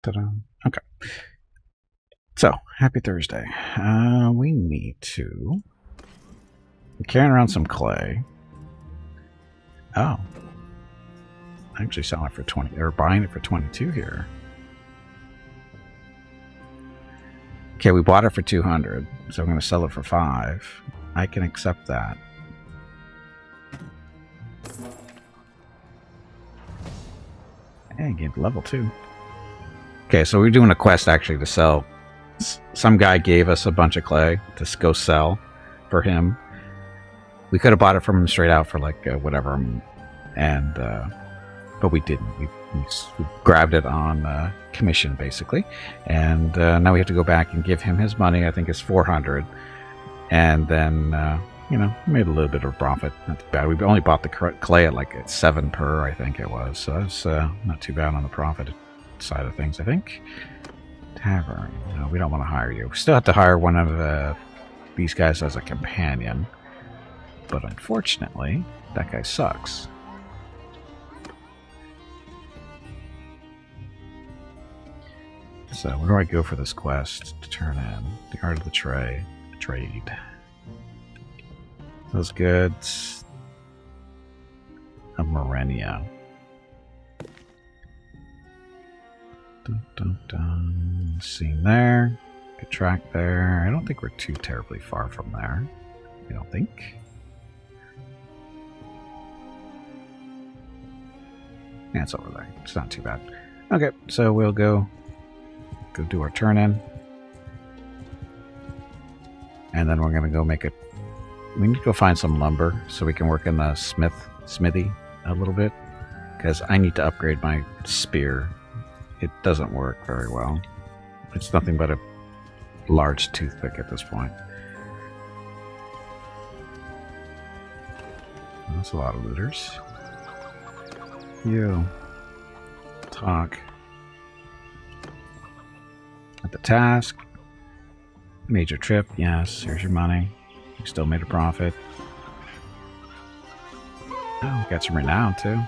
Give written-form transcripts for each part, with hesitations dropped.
Ta-da. Okay. So, happy Thursday. We need to... We're carrying around some clay. Oh. Actually selling it for 20, or buying it for 22 here. Okay, we bought it for 200, so I'm going to sell it for 5. I can accept that. Hey, gained level 2. Okay, so we're doing a quest actually to sell. Some guy gave us a bunch of clay to go sell for him. We could have bought it from him straight out for like whatever, and but we didn't. We grabbed it on commission basically, and now we have to go back and give him his money. I think it's 400, and then you know, made a little bit of profit. Not too bad. We only bought the clay at like 7 per, I think it was. So it's not too bad on the profit side of things, I think. Tavern. No, we don't want to hire you. We still have to hire one of these guys as a companion. But unfortunately, that guy sucks. So where do I go for this quest to turn in? The Art of the Trade. Those goods. A Morenia. Dun, dun, dun. Scene there. Good track there. I don't think we're too terribly far from there. I don't think. Yeah, it's over there. It's not too bad. Okay, so we'll go do our turn in. And then we're gonna go make it. We need to go find some lumber so we can work in the smithy a little bit. Because I need to upgrade my spear. It doesn't work very well. It's nothing but a large toothpick at this point. That's a lot of looters. You talk at the task. Major trip, yes. Here's your money. You still made a profit. Oh, got some renown too.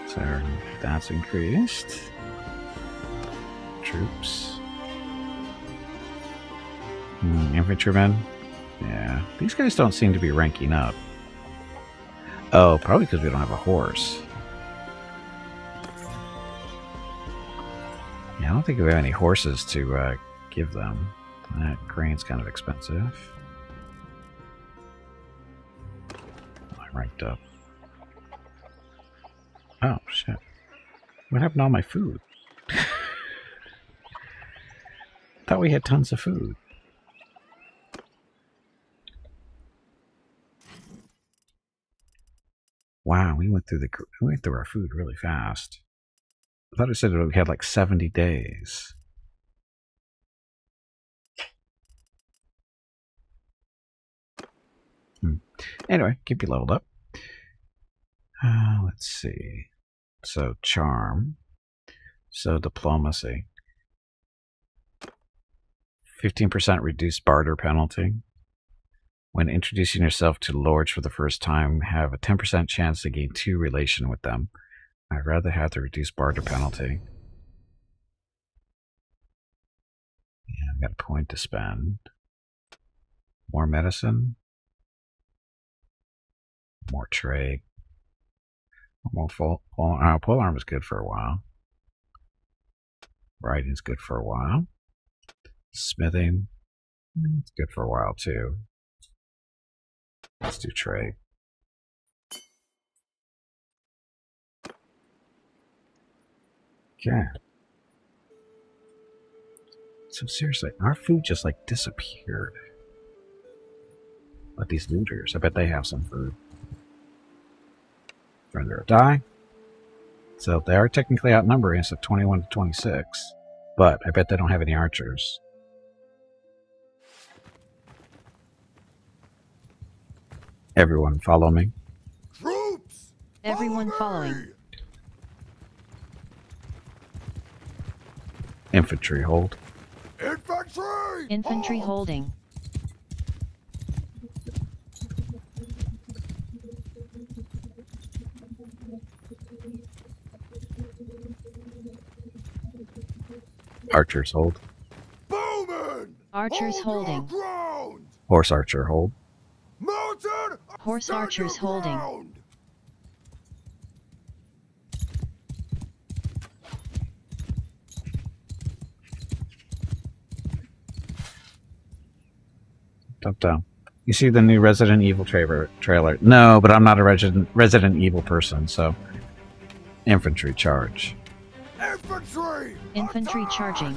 So that's increased. Troops. Infantrymen. Yeah, these guys don't seem to be ranking up. Oh, probably because we don't have a horse. Yeah, I don't think we have any horses to give them. That grain's kind of expensive. I ranked up. Oh, shit. What happened to all my food? Thought we had tons of food. Wow, we went through our food really fast. I thought it said we had like 70 days. Anyway, keep you leveled up. Let's see. So charm. So diplomacy. 15% reduced barter penalty. When introducing yourself to lords for the first time, have a 10% chance to gain 2 relation with them. I'd rather have the reduced barter penalty. Yeah, I've got a point to spend. More medicine. More trade. More pole arm is good for a while. Riding's good for a while. Smithing. It's good for a while too. Let's do trade. Okay. So seriously, our food just like disappeared. But these looters, I bet they have some food. Render a die. So they are technically outnumbering us at 21 to 26. But I bet they don't have any archers. Everyone follow me. Troops! Everyone following. Infantry hold. Infantry! Infantry holding. Archers hold. Bowman! Archers Hold your holding. ground! Horse archer hold. Mounted! Horse stand archers your holding. ground! Dum dum. You see the new Resident Evil trailer? No, but I'm not a Resident Evil person, so infantry charge. Infantry! Infantry charging.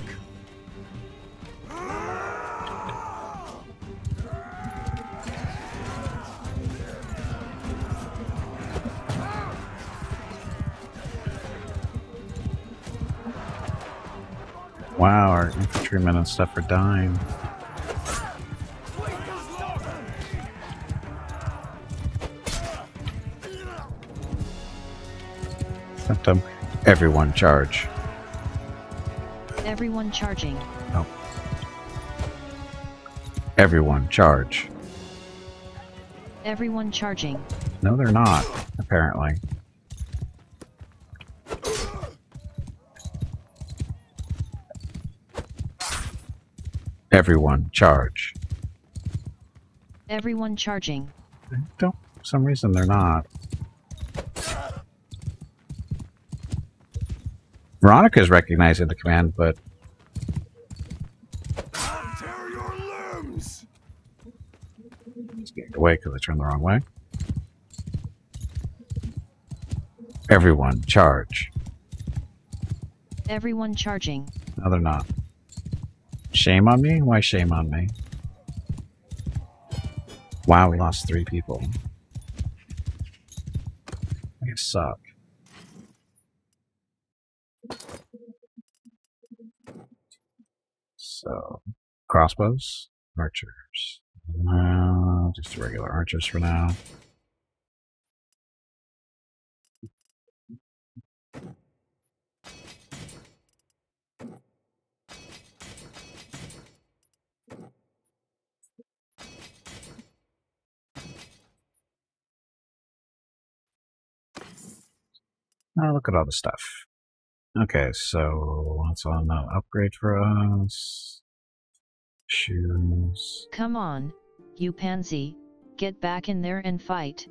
Wow, our infantrymen and stuff are dying. Dum. Everyone charge. Everyone charging. Oh. Everyone charge. Everyone charging. No, they're not, apparently. Everyone charge. Everyone charging. For some reason they're not. Veronica's recognizing the command, but Tear your limbs! it's getting away because I turned the wrong way. Everyone charge. Everyone charging. No, they're not. Shame on me? Why shame on me? Wow, we lost 3 people. I suck. So, crossbows, archers. No, just regular archers for now. Oh, look at all the stuff. Okay, so what's on the upgrade for us? Shoes. Come on, you pansy. Get back in there and fight.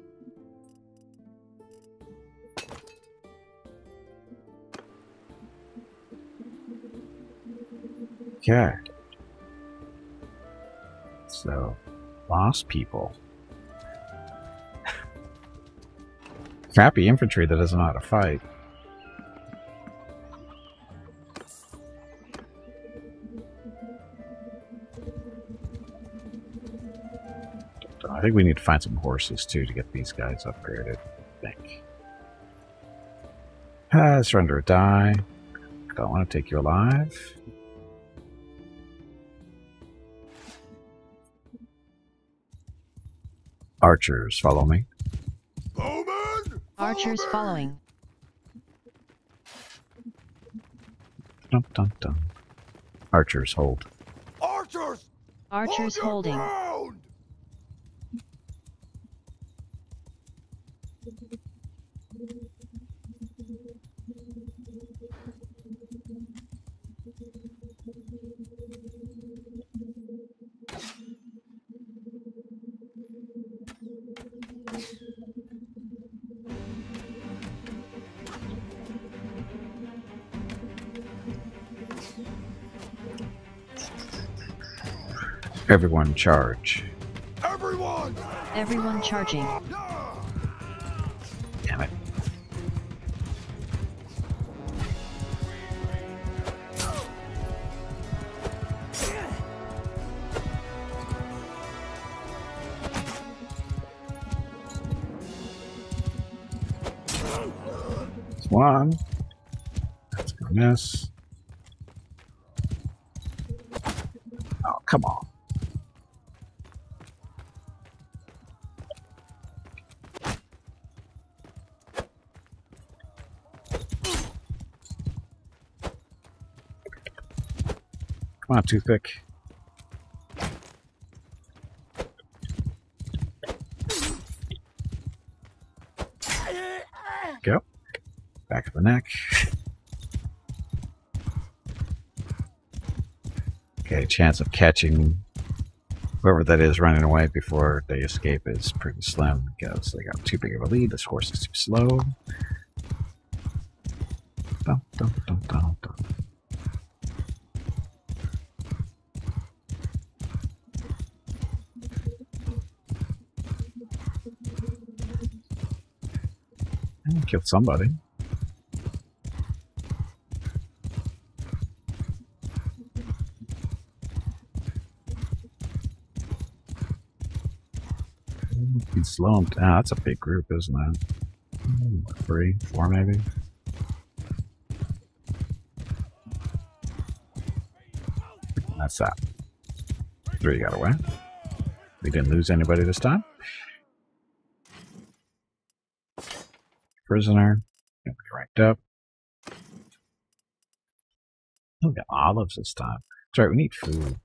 Okay. So, lost people. Crappy infantry that doesn't know how to fight. I think we need to find some horses too to get these guys upgraded. I think. Surrender or die. Don't want to take you alive. Archers, follow me. Bowman! Archers Follow me! following. Dun, dun, dun. Archers, hold. Archers! Archers hold your holding. ground! Everyone charge. Everyone! Everyone charging. Yeah! Damn it. That's one. That's gonna miss. Oh, come on. Come on, toothpick. Go. Back of the neck. Okay, chance of catching whoever that is running away before they escape is pretty slim because they got too big of a lead. This horse is too slow. Dun, dun, dun, dun, dun. Killed somebody. He'd slow him down. That's a big group, isn't it? 3, 4 maybe? That's that. 3 got away. We didn't lose anybody this time. Prisoner. Nobody ranked up. Oh, we got olives this time. That's right, we need food.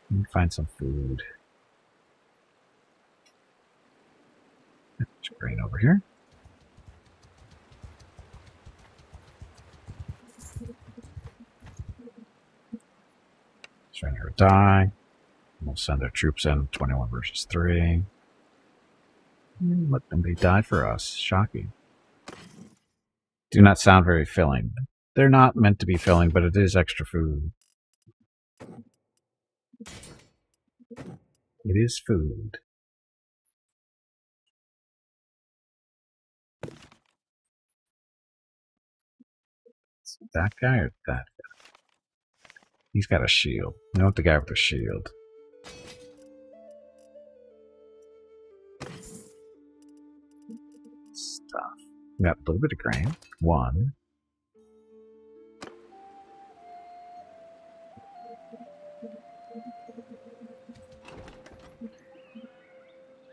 We need to find some food. There's grain over here. Stranger would die. We'll send their troops in. 21 versus 3. Let them die for us. Shocking. Do not sound very filling. They're not meant to be filling, but it is extra food. It is food. Is it that guy or that guy? He's got a shield. You want the guy with the shield. Stuff. We got a little bit of grain. 1.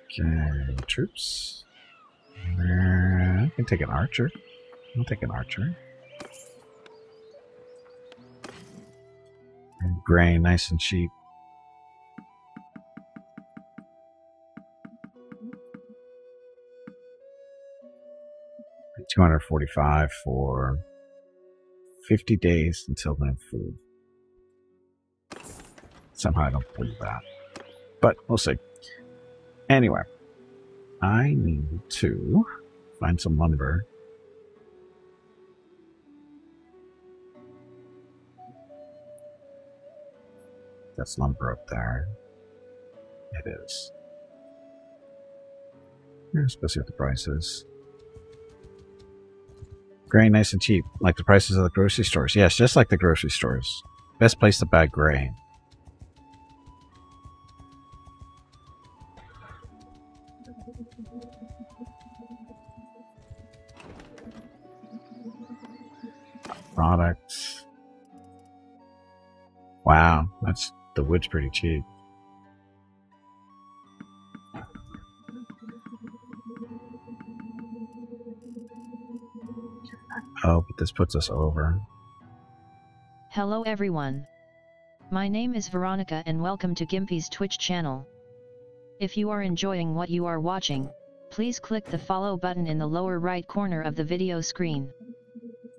Okay, troops. I can take an archer. I'll take an archer. And grain, nice and cheap. $245 for 50 days until then food. Somehow I don't believe that. But we'll see. Anyway, I need to find some lumber. That's lumber up there. It is. Let's go see what the price is. Grain nice and cheap, like the prices of the grocery stores. Yes, just like the grocery stores. Best place to buy grain. Products. Wow, that's the wood's pretty cheap. Oh, but this puts us over. Hello everyone. My name is Veronica and welcome to Gimpy's Twitch channel. If you are enjoying what you are watching, please click the follow button in the lower right corner of the video screen.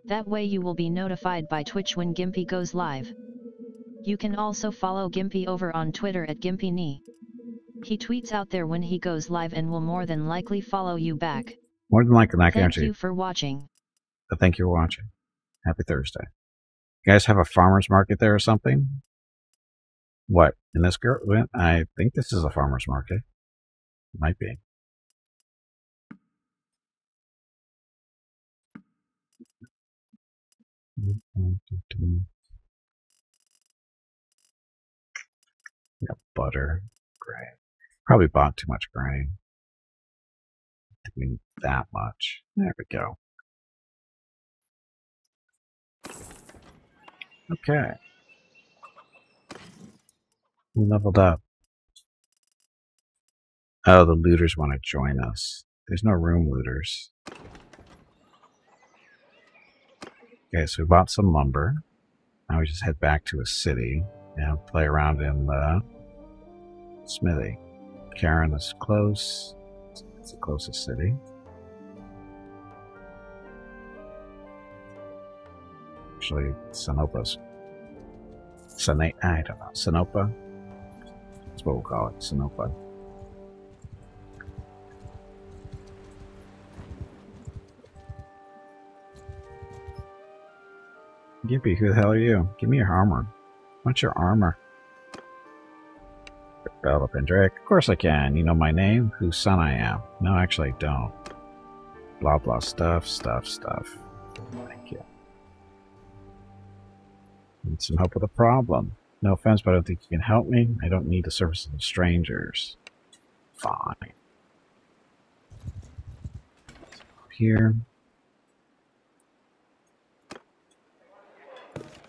That way you will be notified by Twitch when Gimpy goes live. You can also follow Gimpy over on Twitter at GimpyKnee. He tweets out there when he goes live and will more than likely follow you back. More than likely, I Thank you for watching. Thank you for watching. Happy Thursday. You guys have a farmer's market there or something? What? In this girl? I think this is a farmer's market. It might be. Got butter, grain. Probably bought too much grain. Didn't need that much. There we go. Okay. We leveled up. Oh, the looters want to join us. There's no room, looters. Okay, so we bought some lumber. Now we just head back to a city and play around in the smithy. Karen is close. It's the closest city. Actually, Sanopa's I don't know. Sinopa? That's what we'll call it. Sinopa. Gimpy, who the hell are you? Give me your armor. What's your armor? Develop and Drake. Of course I can. You know my name? Whose son I am? No, actually I don't. Blah blah stuff. Thank you. Need some help with a problem. No offense, but I don't think you can help me. I don't need the services of strangers. Fine. Here.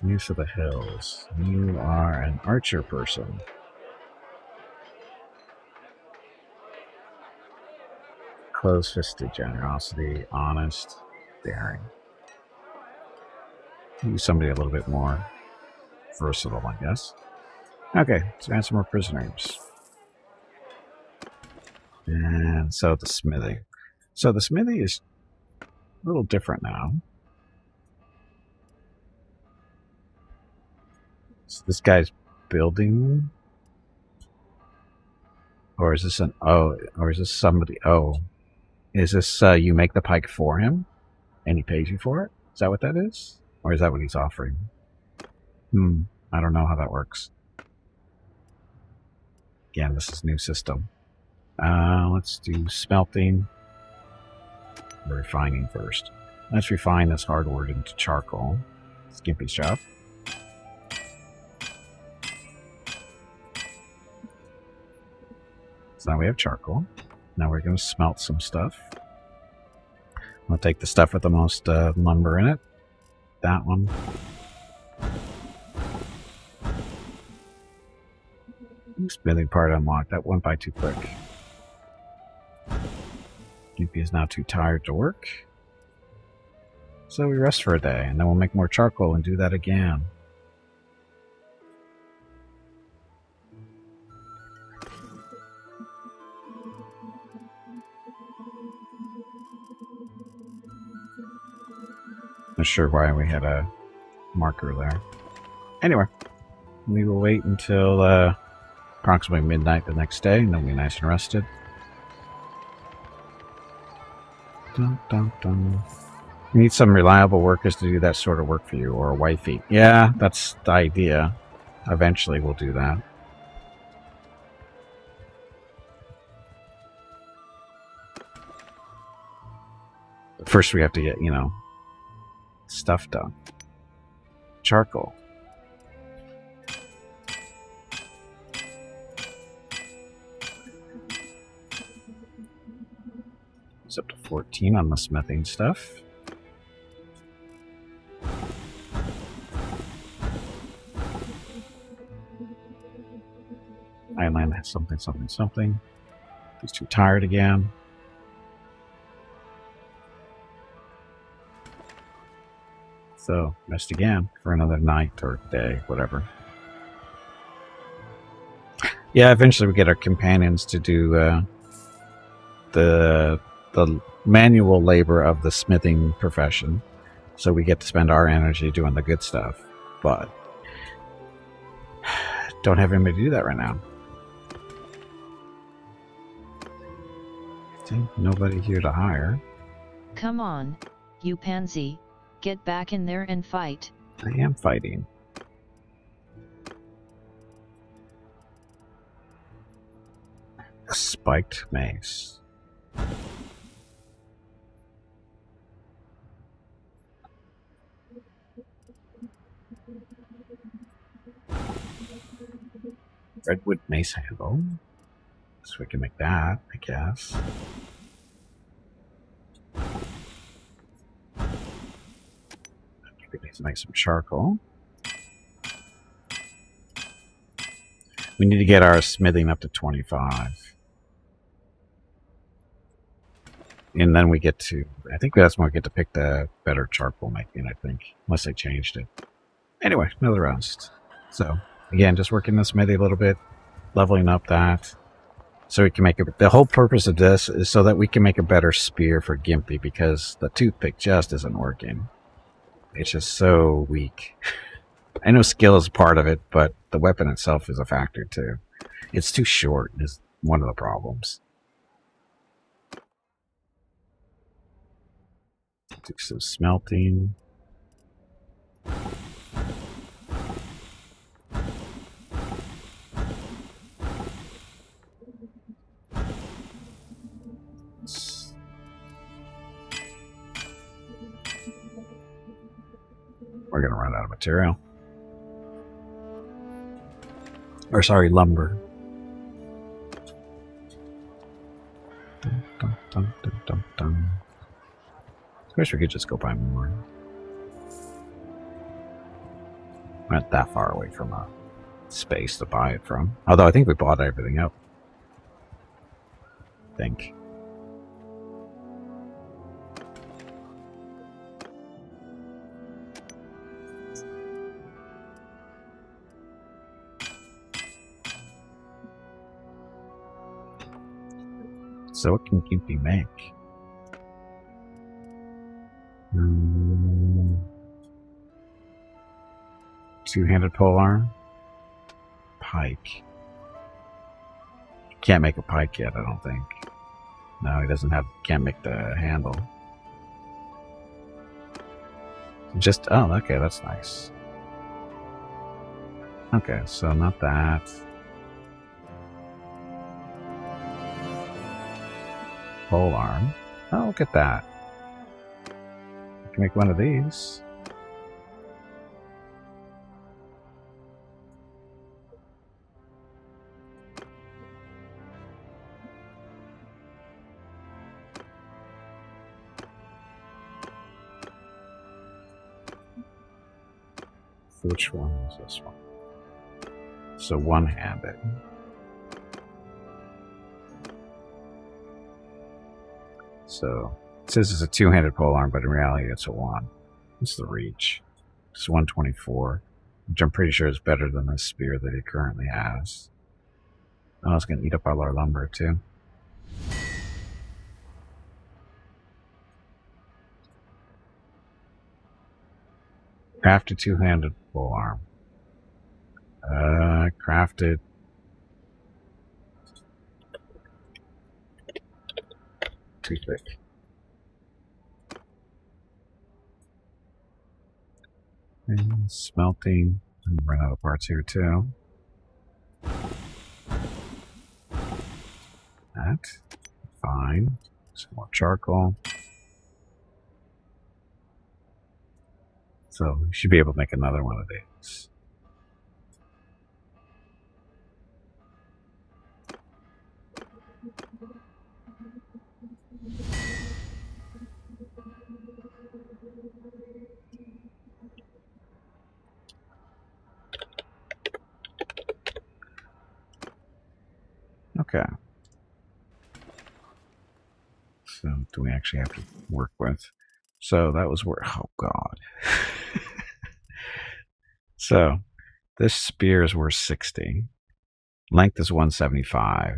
Use of the hills. You are an archer person. Close-fisted generosity, honest, daring. Use somebody a little bit more versatile, I guess. Okay, let's add some more prisoners. And so the smithy. So the smithy is a little different now. So this guy's building, or is this an or is this somebody? Is this you make the pike for him, and he pays you for it? Is that what that is, or is that what he's offering? I don't know how that works. Again, this is a new system. Let's do smelting. Refining first. Let's refine this hardwood into charcoal. Skimpy's job. So now we have charcoal. Now we're going to smelt some stuff. I'm going to take the stuff with the most lumber in it. That one. Smithing part unlocked. That went by too quick. Gimpy is now too tired to work. So we rest for a day, and then we'll make more charcoal and do that again. Not sure why we had a marker there. Anyway, we will wait until approximately midnight the next day, and then we'll be nice and rested. Dun, dun, dun. You need some reliable workers to do that sort of work for you, or a wifey. Yeah, that's the idea. Eventually we'll do that. But first we have to get, you know, stuff done. Charcoal. It's up to 14 on the smithing stuff. Island has something. He's too tired again. So, rest again for another night or day, whatever. Yeah, eventually we get our companions to do the manual labor of the smithing profession. So we get to spend our energy doing the good stuff. But don't have anybody to do that right now. See, nobody here to hire. Come on, you pansy. Get back in there and fight. I am fighting. A spiked mace. Redwood mace handle. So we can make that, I guess. We need to make some charcoal. We need to get our smithing up to 25. And then we get to, I think that's when we get to pick the better charcoal making, I think. Unless they changed it. Anyway, another rest. So, again, just working the smithy a little bit. Leveling up that. So we can make it, the whole purpose of this is so that we can make a better spear for Gimpy, because the toothpick just isn't working. It's just so weak. I know skill is part of it, but the weapon itself is a factor too. It's too short is one of the problems. Do some smelting. We're gonna run out of material. Or sorry, lumber. Dun, dun, dun, dun, dun, dun. I wish we could just go buy more. We're not that far away from a space to buy it from. Although I think we bought everything up. I think. So what can Gimpy make? Two-handed polearm? Pike. Can't make a pike yet, I don't think. No, he doesn't have. Can't make the handle. Just oh, okay, that's nice. Okay, so not that. Polearm. Oh, look at that. I can make one of these. Which one is this one? So one-handed. So it says it's a two-handed polearm, but in reality it's a one. What's the reach? It's 124, which I'm pretty sure is better than the spear that he currently has. Oh, it's going to eat up all our lumber too. Crafted two-handed polearm. Crafted. Too thick. And smelting. And run out of parts here too. That. Fine. Some more charcoal. So we should be able to make another one of these. Okay. So do we actually have to work with? So that was where, oh God. So this spear is worth 60. Length is 175.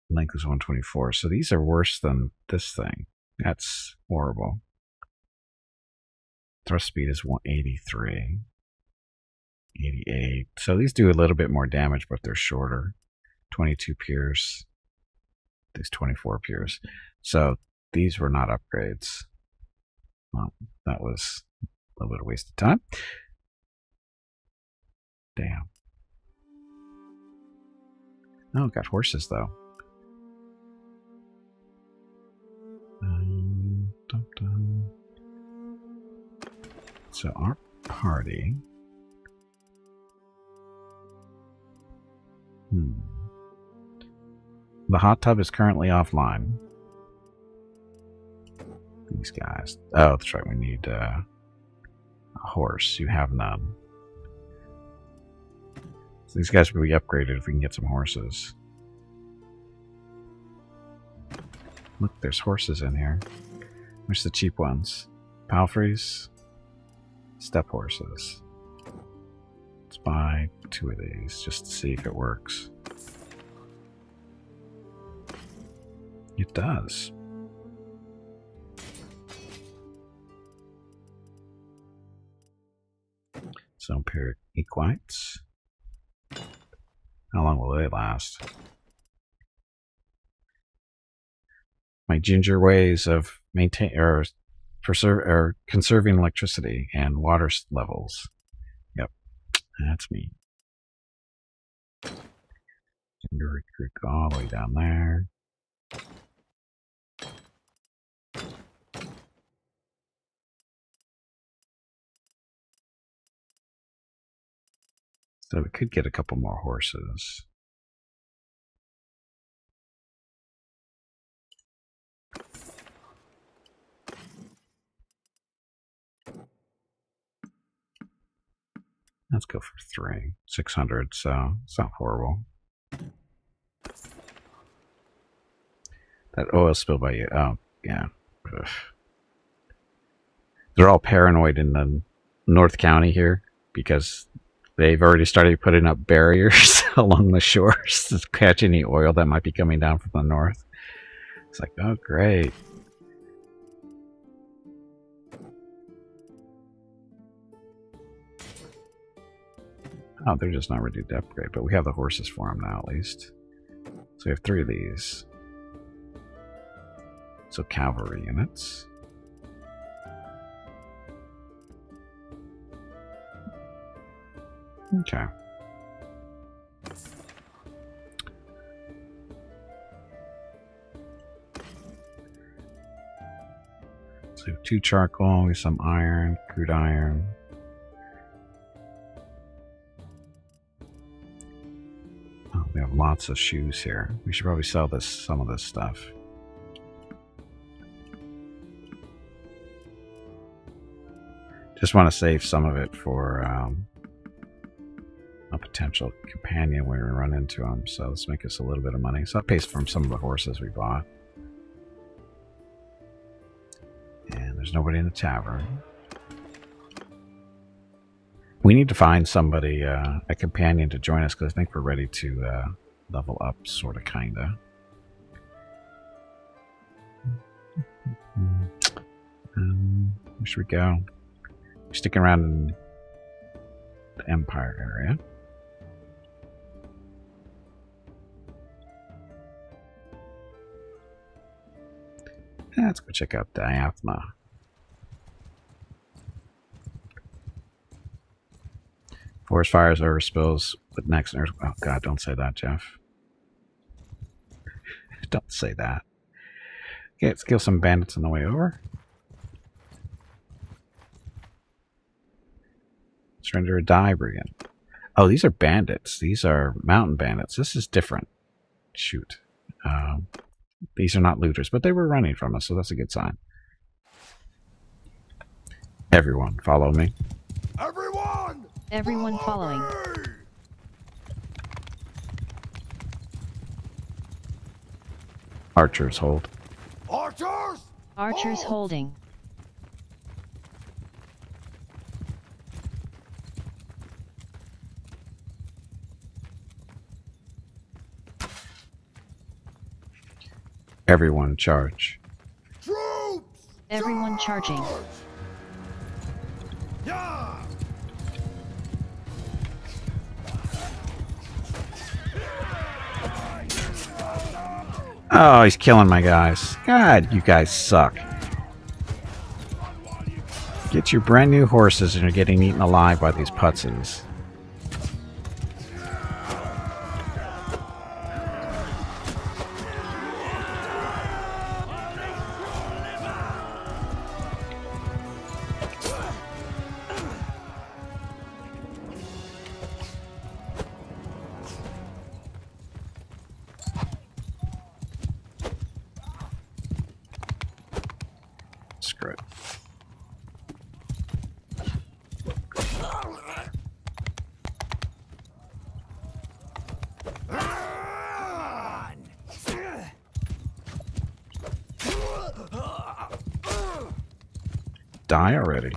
Length is 124. So these are worse than this thing. That's horrible. Thrust speed is 183. 88. So these do a little bit more damage, but they're shorter. 22 pierce. These 24 pierce. So these were not upgrades. Well, that was a little bit of waste of time. Damn. Oh, got horses though. Dum, dum. So our party. The hot tub is currently offline. These guys. Oh, that's right. We need a horse. You have none. So these guys will be upgraded if we can get some horses. Look, there's horses in here. Where's the cheap ones? Palfreys? Step horses. Let's buy 2 of these just to see if it works. It does. Zone period equites. How long will they last? My ginger ways of conserving electricity and water levels. Yep, that's me. Ginger Creek all the way down there. So we could get a couple more horses. Let's go for 3. 600, so it's not horrible. That oil spill by you. Oh, yeah. Ugh. They're all paranoid in the North County here because they've already started putting up barriers along the shores to catch any oil that might be coming down from the north. It's like, oh, great. Oh, they're just not ready to upgrade, but we have the horses for them now, at least. So we have 3 of these. So cavalry units. Okay. So we have 2 charcoal, some iron, crude iron. Oh, we have lots of shoes here. We should probably sell some of this stuff. Just want to save some of it for a potential companion when we run into him. So let's make us a little bit of money. So that pays for some of the horses we bought. And there's nobody in the tavern. We need to find somebody, a companion to join us, because I think we're ready to level up, sort of, kind of. Where should we go? We're sticking around in the Empire area. Let's go check out Diaphna. Forest fires, overspills, but next. Oh God, don't say that, Jeff. Don't say that. Okay, let's kill some bandits on the way over. Surrender a die brigand. Oh, these are bandits. These are mountain bandits. This is different. Shoot. These are not looters, but they were running from us, so that's a good sign. Everyone, follow me. Everyone following. Archers hold. Archers holding. Everyone charge. Troops! Everyone charging. Yeah! Oh, he's killing my guys. God, you guys suck. Get your brand new horses and you're getting eaten alive by these putzes. Screw it. Die already.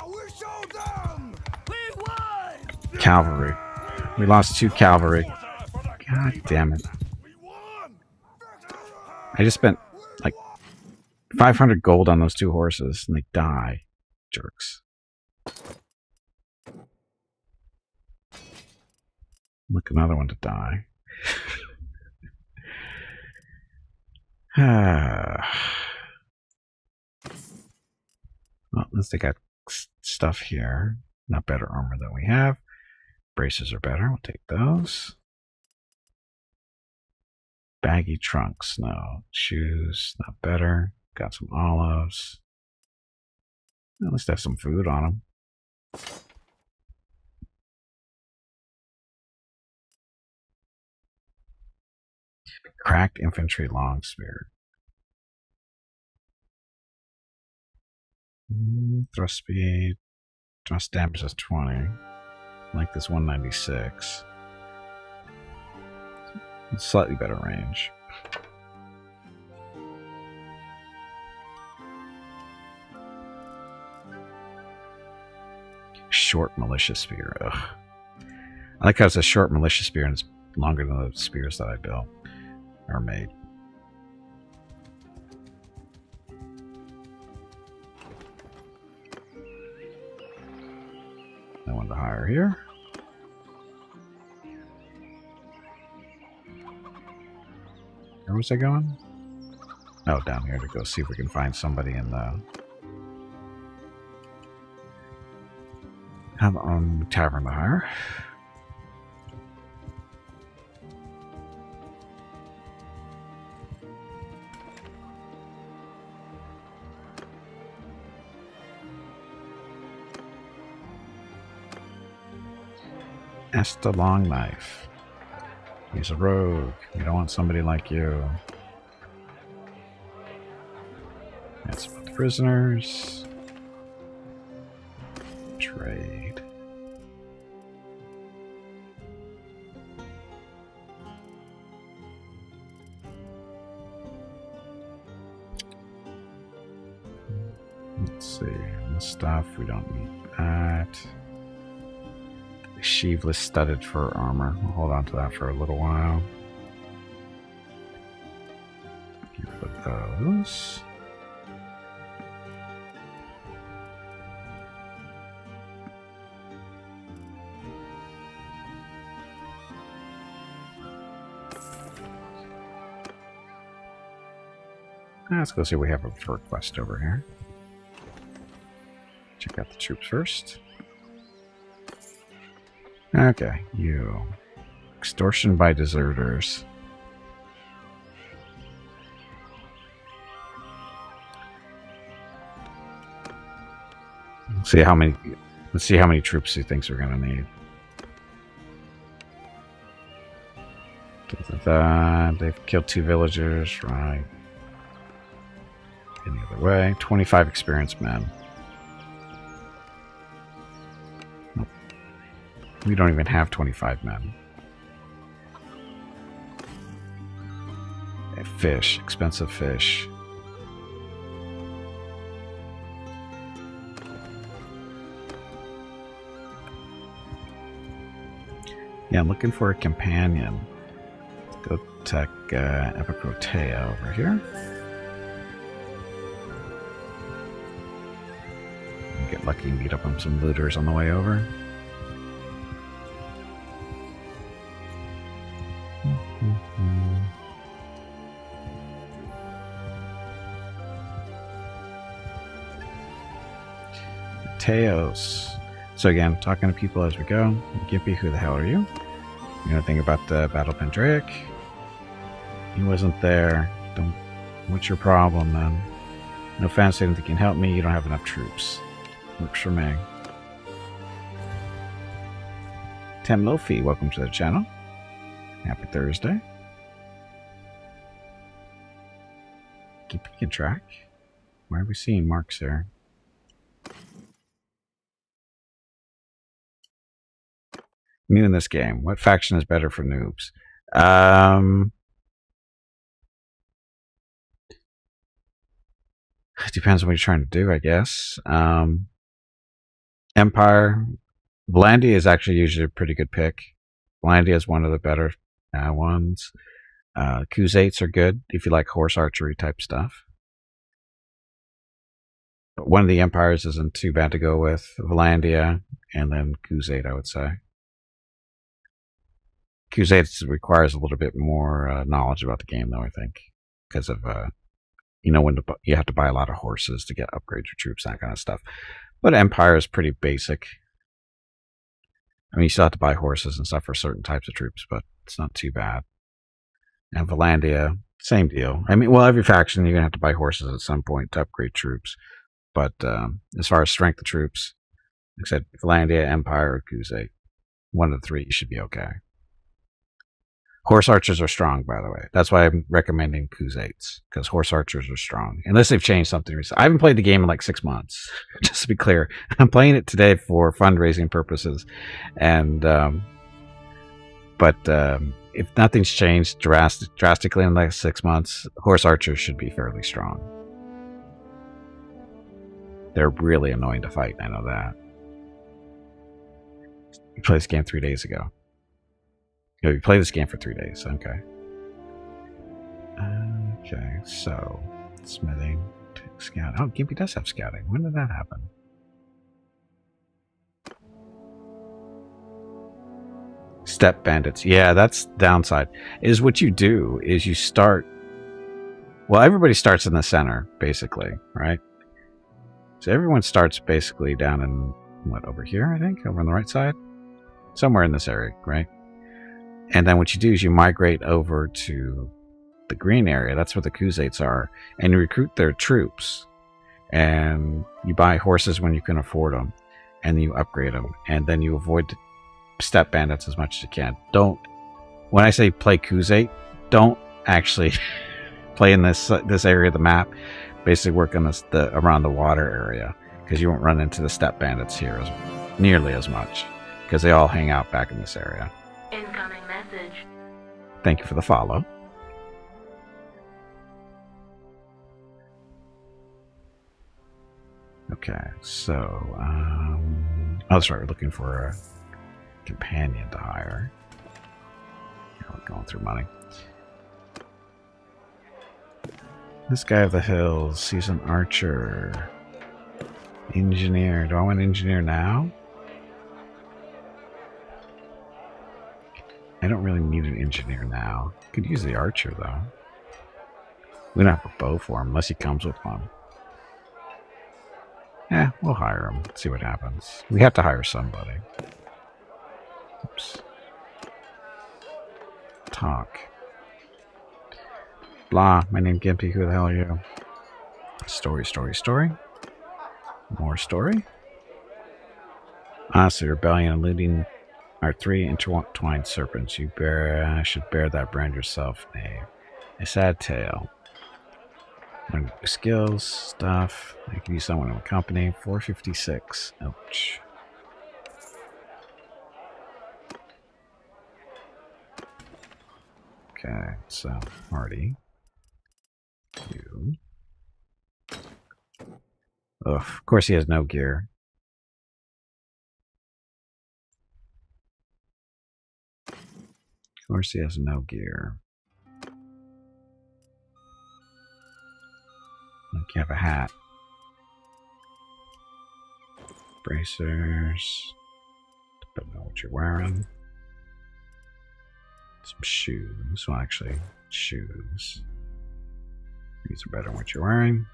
We showed them! We won! Cavalry. We lost 2 cavalry. God damn it. I just spent like 500 gold on those 2 horses, and they die. Jerks. Look, another one to die. Well, at least they got stuff here. Not better armor than we have. Braces are better. We'll take those. Baggy trunks. No. Shoes. Not better. Got some olives. At least have some food on them. Cracked infantry long spear. Thrust speed. Thrust damage is 20. I like this 196. Slightly better range. Short militia spear. Ugh. I like how it's a short militia spear and it's longer than the spears that I built or made. I want to hire here. Where was I going? Oh, down here to go see if we can find somebody in the tavern to hire. Esta Long Knife. He's a rogue. We don't want somebody like you. That's about the prisoners. Trade. Let's see. This stuff, we don't need that. Sheaveless studded fur armor. We'll hold on to that for a little while. Get rid of those. Let's go see what we have for a quest over here. Check out the troops first. Okay, you. Extortion by deserters. Let's see how many troops he thinks we're gonna need. They've killed 2 villagers, right? Any other way? 25 experienced men. We don't even have 25 men. Fish, expensive fish. Yeah, I'm looking for a companion. Let's go check Epiprotea over here. Get lucky and beat up on some looters on the way over. Teos. So again, talking to people as we go. Gimpy, who the hell are you? You know anything about the Battle of Pendraic? He wasn't there. What's your problem, then? No offense, I didn't think you can help me. You don't have enough troops. Works for me. Tem Lofi, welcome to the channel. Happy Thursday. Keeping track. Why are we seeing marks there? New in this game. What faction is better for noobs? It depends on what you're trying to do, I guess. Empire. Blandy is actually usually a pretty good pick. Blandy is one of the better ones. Khuzaits are good if you like horse archery type stuff. But one of the empires isn't too bad to go with. Valandia and then Khuzait, I would say. Khuzait requires a little bit more knowledge about the game, though, I think. Because of, when you have to buy a lot of horses to get upgrade your troops, that kind of stuff. But Empire is pretty basic. I mean, you still have to buy horses and stuff for certain types of troops, but it's not too bad. And Valandia, same deal. I mean, well, every faction, you're going to have to buy horses at some point to upgrade troops. But as far as strength of troops, like I said, Valandia, Empire, or Khuzait, one of the three, you should be okay. Horse archers are strong, by the way. That's why I'm recommending Khuzaits, because horse archers are strong. Unless they've changed something recently. I haven't played the game in like 6 months, just to be clear. I'm playing it today for fundraising purposes. And, if nothing's changed drastically in the next 6 months, horse archers should be fairly strong. They're really annoying to fight, I know that. You played this game 3 days ago. Oh, you played this game for 3 days, okay. Okay, so smithing, scout. Oh, Gimpy does have scouting. When did that happen? Step bandits. Yeah, that's the downside. Is what you do is you start. Well, everybody starts in the center, basically, right? So everyone starts basically down in what, over here, I think? Over on the right side? Somewhere in this area, right? And then what you do is you migrate over to the green area. That's where the Khuzaits are. And you recruit their troops. And you buy horses when you can afford them. And you upgrade them. And then you avoid step bandits as much as you can. When I say play Khuzait, don't actually play in this area of the map. Basically work on around the water area. Because you won't run into the step bandits here nearly as much. Because they all hang out back in this area. Incoming message. Thank you for the follow. Okay, so that's right, we're looking for a companion to hire. We're going through money. This guy of the hills, he's an archer. Engineer. Do I want an engineer now? I don't really need an engineer now. Could use the archer, though. We don't have a bow for him, unless he comes with one. Yeah, we'll hire him. See what happens. We have to hire somebody. Oops. Talk. Blah, my name's Gimpy, who the hell are you? Story, story, story. More story. So rebellion and looting are 3 intertwined serpents. You should bear that brand yourself, knave. A sad tale. Learn skills, stuff. I can use someone in a company. 456. Ouch. Okay, so Marty. You. Ugh, of course he has no gear. Of course he has no gear. Like you have a hat. Bracers. Depending on what you're wearing. Some shoes. Well, actually, shoes. These are better than what you're wearing.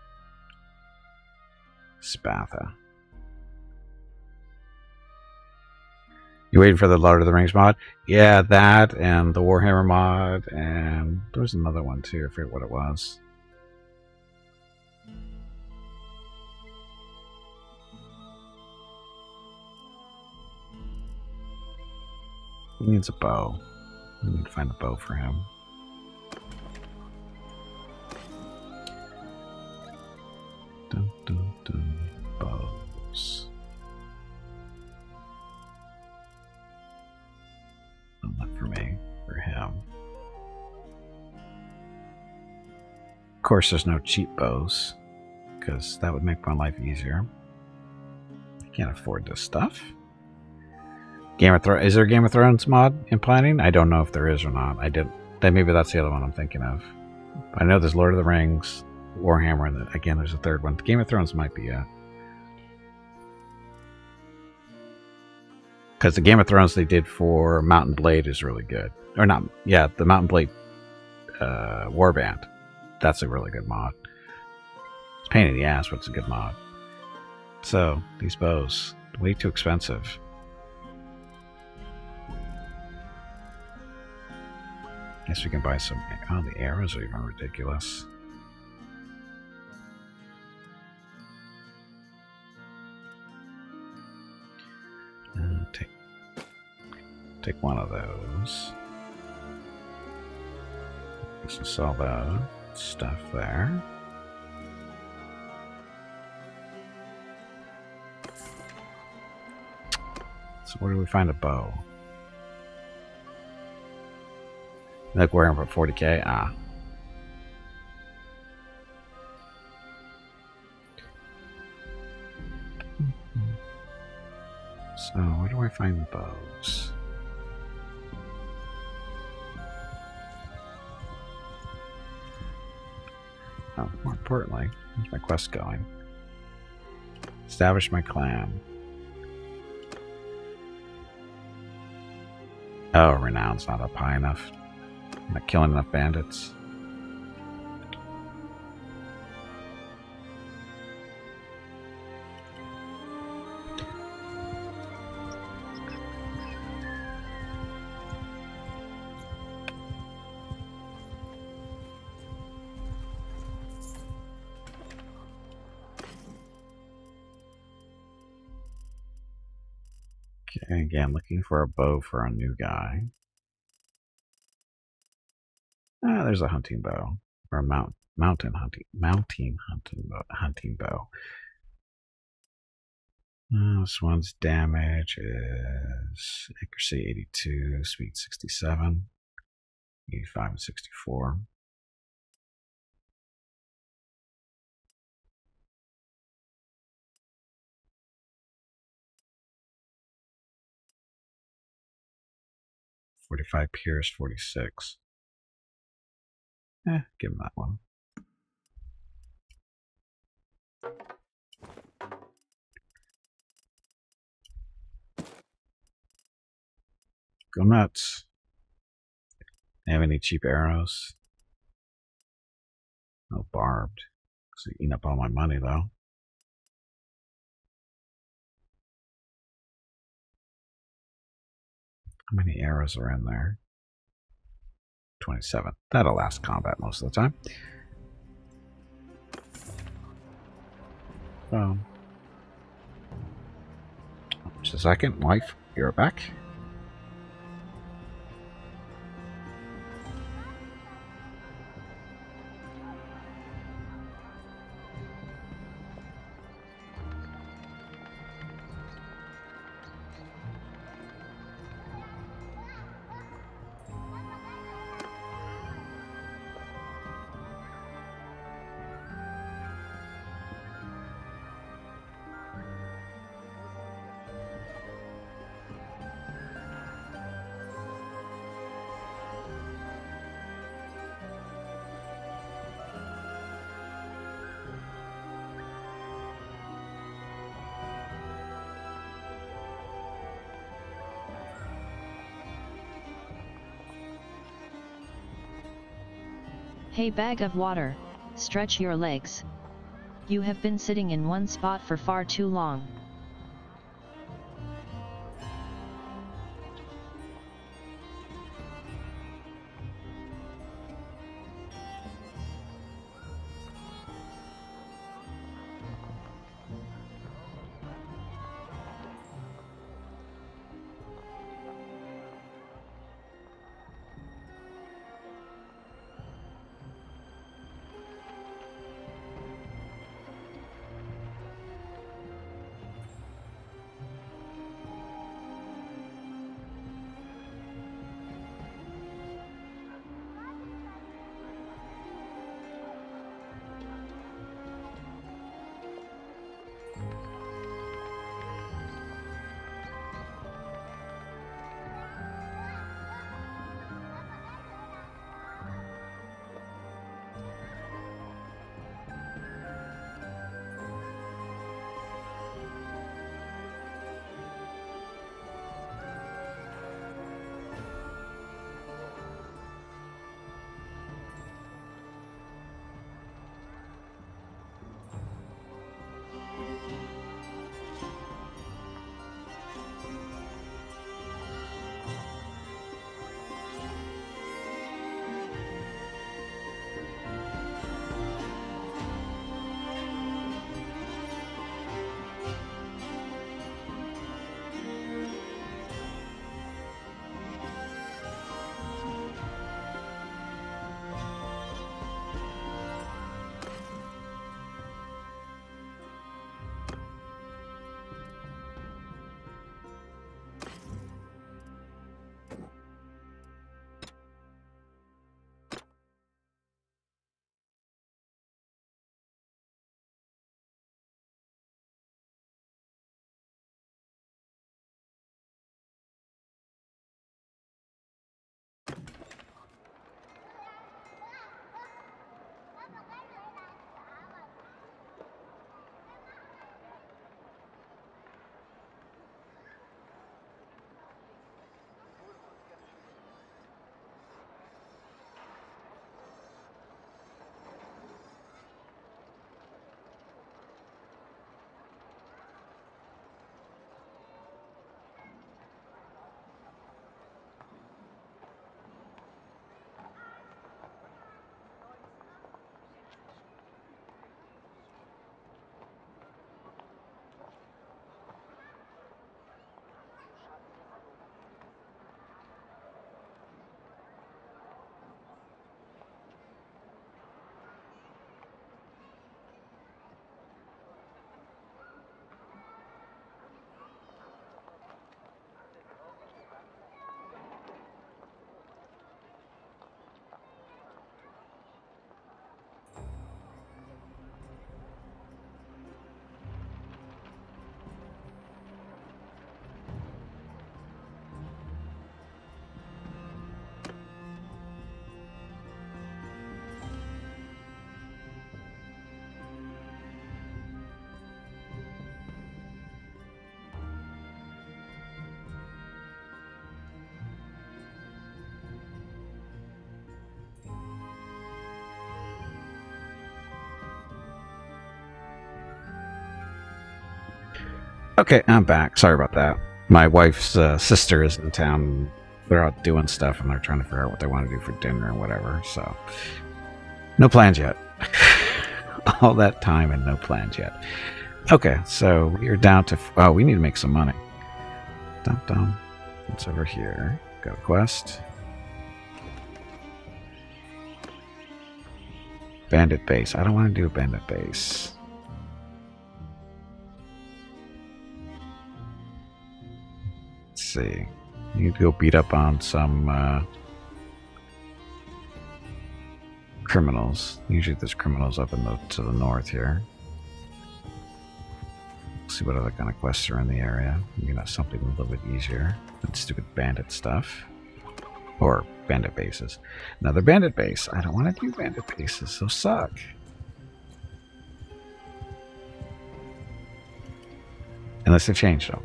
Spatha. You waiting for the Lord of the Rings mod? Yeah, that and the Warhammer mod, and there was another one too. I forget what it was. He needs a bow. We need to find a bow for him. Dun, dun, dun. Bows. Not for me, for him. Of course, there's no cheap bows, because that would make my life easier. I can't afford this stuff. Game of Thrones. Is there a Game of Thrones mod in planning? I don't know if there is or not. I didn't. Then maybe that's the other one I'm thinking of. But I know there's Lord of the Rings, Warhammer, and again, there's a third one. Game of Thrones might be it. Because the Game of Thrones they did for Mountain Blade is really good. Or not, yeah, the Mountain Blade Warband. That's a really good mod. It's a pain in the ass, but it's a good mod. So, these bows, way too expensive. Guess we can buy some. Oh, the arrows are even ridiculous. Take one of those. Just sell that stuff there. So where do we find a bow? Like wearing for 40k? Ah. So where do I find the bows? Oh, more importantly, where's my quest going? Establish my clan. Oh, renown's not up high enough. I'm not killing enough bandits. Okay, again, looking for a bow for a new guy. Ah, there's a hunting bow. Or a mountain hunting bow. This one's damage is accuracy 82, speed 67, 85 and 64. .45 Pierce, 46. Give him that one. Go nuts. Have any cheap arrows? No barbed. So eating up all my money though. How many arrows are in there? 27. That'll last combat most of the time. Just a second, wife. You're back. Hey bag of water, stretch your legs. You have been sitting in one spot for far too long. Okay, I'm back. Sorry about that. My wife's sister is in town. They're out doing stuff, and they're trying to figure out what they want to do for dinner or whatever. So, no plans yet. All that time and no plans yet. Okay, so we're down to... Oh, we need to make some money. Dum dum. What's over here? Got a quest. Bandit base. I don't want to do a bandit base. Let's see. You need to go beat up on some criminals. Usually there's criminals up in to the north here. See what other kind of quests are in the area. Maybe not something a little bit easier than stupid bandit stuff. Or bandit bases. Another bandit base. I don't want to do bandit bases. Those suck. Unless they changed them.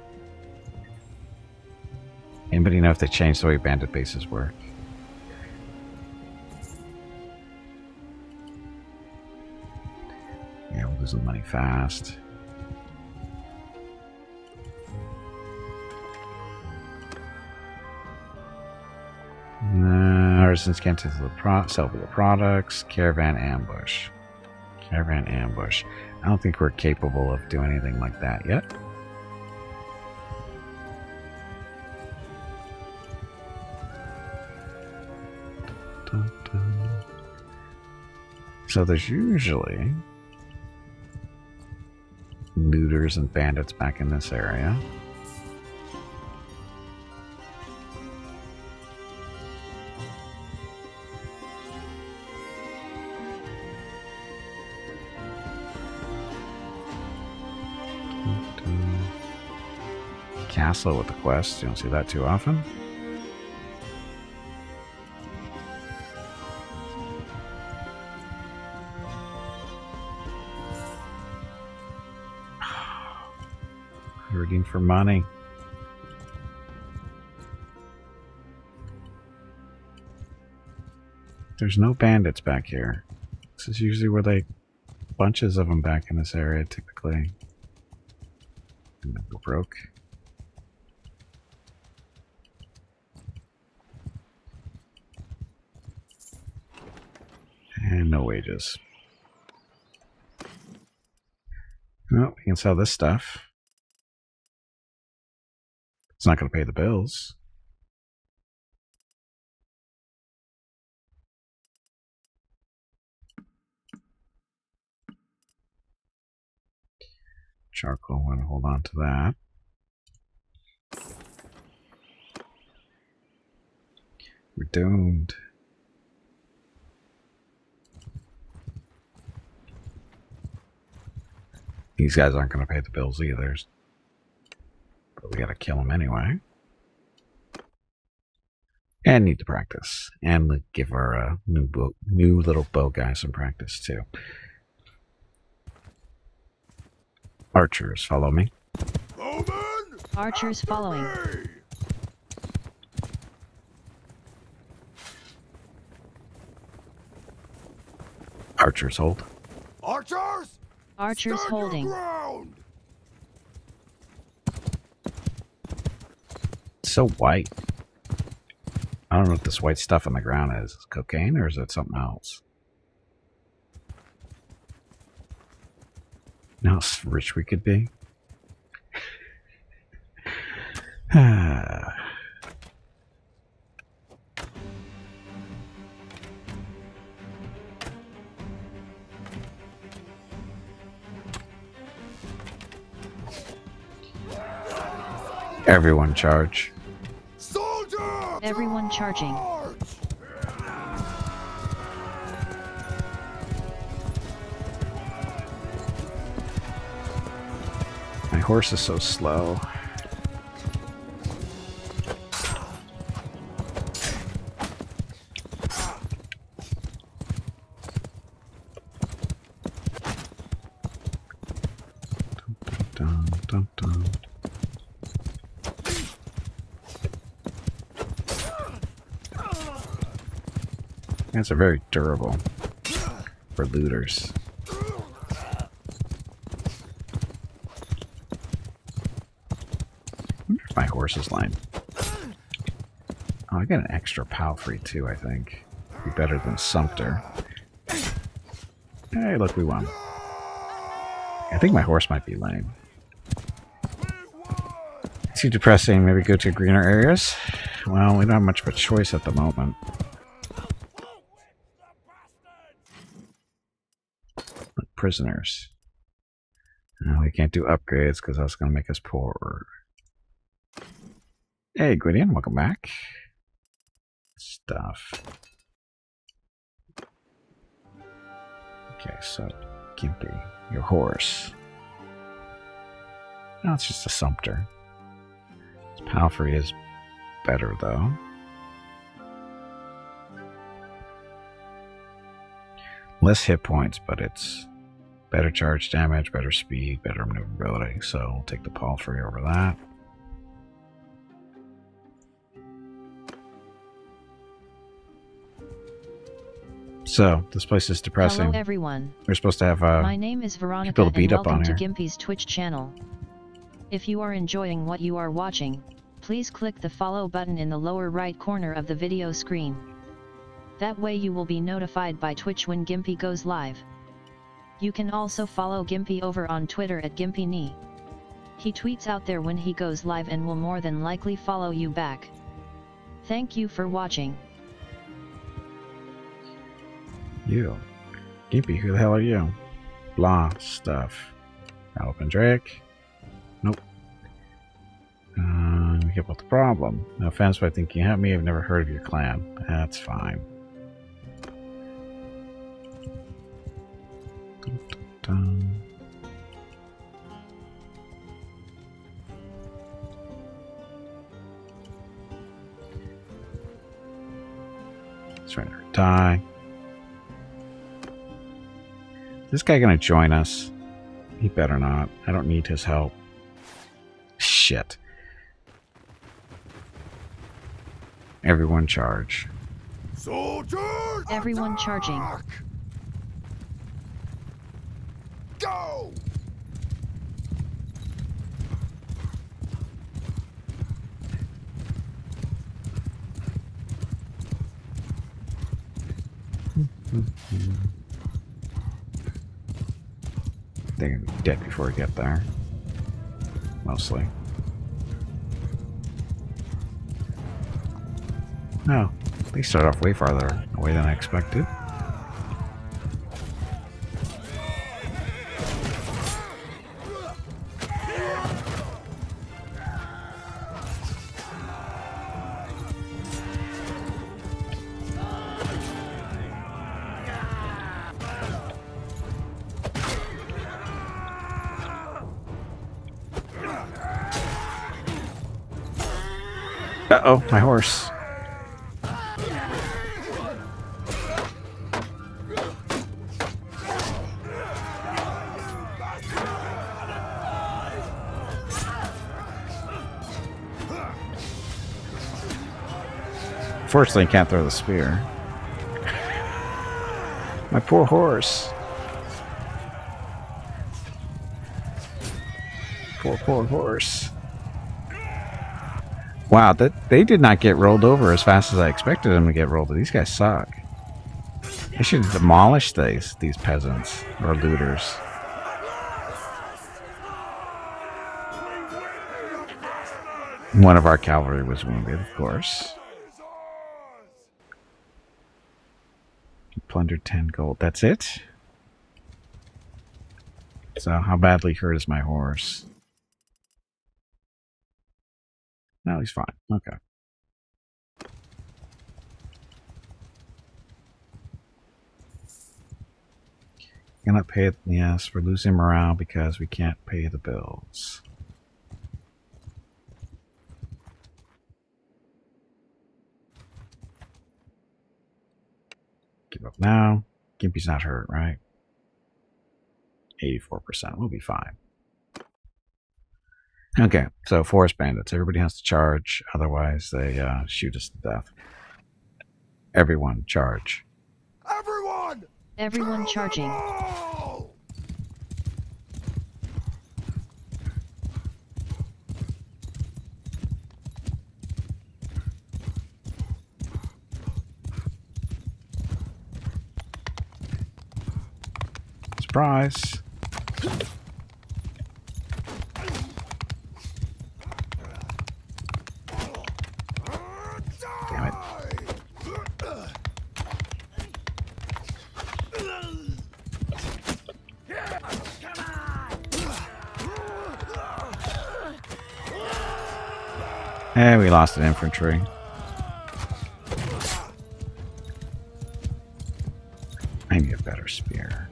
Anybody know if they changed the way bandit bases work? Yeah, we're losing money fast. Artisans can't sell the products. Caravan ambush. Caravan ambush. I don't think we're capable of doing anything like that yet. Dun, dun. So there's usually looters and bandits back in this area. Castle with the quest. You don't see that too often. Hurting for money. There's no bandits back here. This is usually where they... bunches of them back in this area, typically. And then go broke. And no wages. Well, we can sell this stuff. It's not going to pay the bills. Charcoal, I want to hold on to that. We're doomed. These guys aren't going to pay the bills either. But we got to kill them anyway. And need to practice. And give our new little bow guy some practice too. Archers, follow me. Archers following. Archers hold. Archers! Archers Stand holding. your ground! It's so white. I don't know what this white stuff on the ground is. Is it cocaine or is it something else? You know how rich we could be? Everyone charge. Soldier! Everyone charging. Charge! My horse is so slow. Dun, dun, dun, dun. Guys are very durable for looters. horse is lame. Oh, I get an extra POW free too, I think. Be better than Sumter. Hey, look, we won. I think my horse might be lame. Too depressing. Maybe go to greener areas? Well, we don't have much of a choice at the moment. Prisoners. No, we can't do upgrades because that's going to make us poorer. Hey, Gwydion, welcome back. Stuff. Okay, so Gimpy, your horse. No, it's just a Sumter. His Palfrey is better, though. Less hit points, but it's better charge damage, better speed, better maneuverability. So we'll take the Palfrey over that. So this place is depressing. Hello everyone. We're supposed to have My name is Veronica people to beat and up on welcome to here. Gimpy's Twitch channel. If you are enjoying what you are watching, please click the follow button in the lower right corner of the video screen. That way you will be notified by Twitch when Gimpy goes live. You can also follow Gimpy over on Twitter at GimpyKnee. He tweets out there when he goes live and will more than likely follow you back. Thank you for watching. You. Gimpy, who the hell are you? Blah stuff. Open Drake. Nope. We get about the problem. No offense, but I think you help me. I've never heard of your clan. That's fine. Dun, dun, dun. Surrender, die. Is this guy gonna join us? He better not. I don't need his help. Shit. Everyone charge. Soldiers! Everyone charging. Go! They're gonna be dead before we get there. Mostly. No, they start off way farther away than I expected. Uh-oh, my horse. Fortunately, I can't throw the spear. My poor horse. Poor horse. Wow, they did not get rolled over as fast as I expected them to get rolled over. These guys suck. They should demolish these peasants or looters. One of our cavalry was wounded, of course. Plundered 10 gold. That's it? So how badly hurt is my horse? No, he's fine. Okay. Cannot pay it. Yes, we're losing morale because we can't pay the bills. Give up now. Gimpy's not hurt, right? 84%. We'll be fine. Okay, so forest bandits. Everybody has to charge, otherwise they shoot us to death. Everyone charge. Everyone! Everyone charging. Go! Surprise! Damn it. And we lost an infantry. I need a better spear.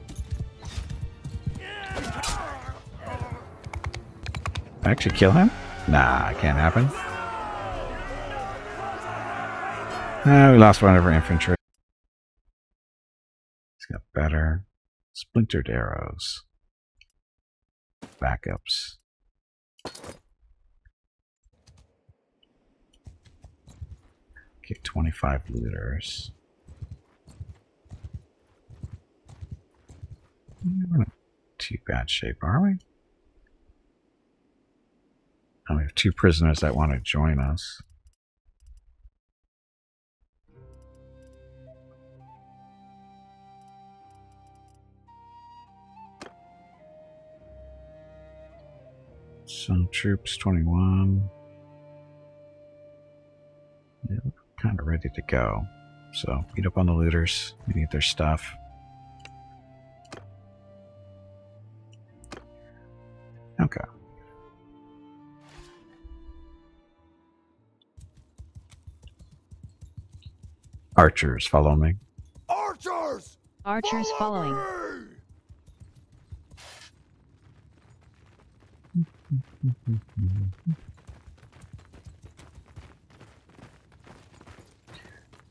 Actually kill him? Nah, it can't happen. We lost one of our infantry. He's got better. Splintered arrows. Backups. Get 25 looters. We're not too bad shape, are we? Oh, we have 2 prisoners that want to join us. Some troops, 21. Yeah, we're kind of ready to go. So, beat up on the looters. We need their stuff. Okay. Archers, follow me. Archers! Archers following.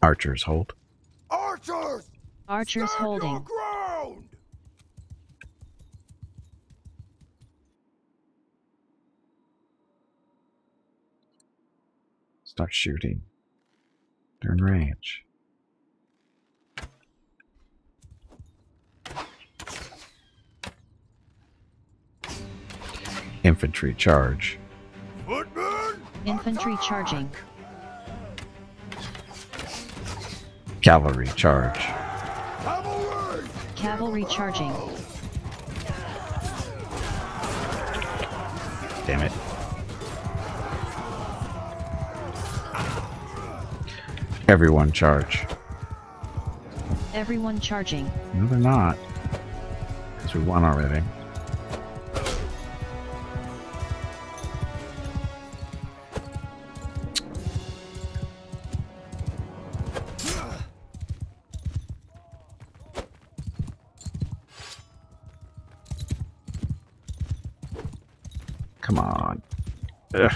Archers, hold. Archers! Archers Stand your holding. ground! Start shooting. They're in range. Infantry charge. Footmen! Infantry charging. Cavalry charge. Cavalry! Cavalry charging. Damn it. Everyone charge. Everyone charging. No, they're not. Because we won already. Come on. Ugh.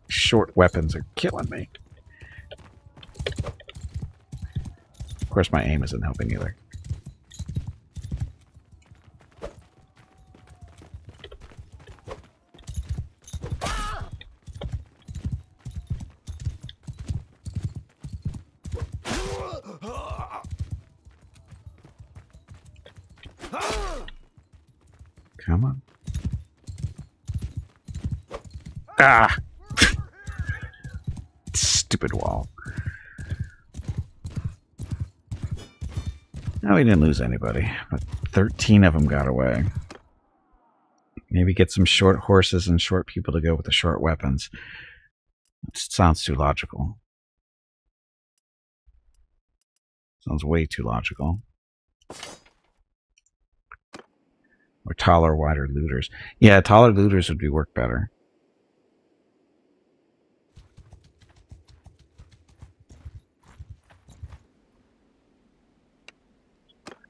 Short weapons are killing me. Of course, my aim isn't helping either. Come on. Ah! Stupid wall. No, we didn't lose anybody, but 13 of them got away. Maybe get some short horses and short people to go with the short weapons. It sounds too logical. Sounds way too logical. Or taller, wider looters. Yeah, taller looters would work better.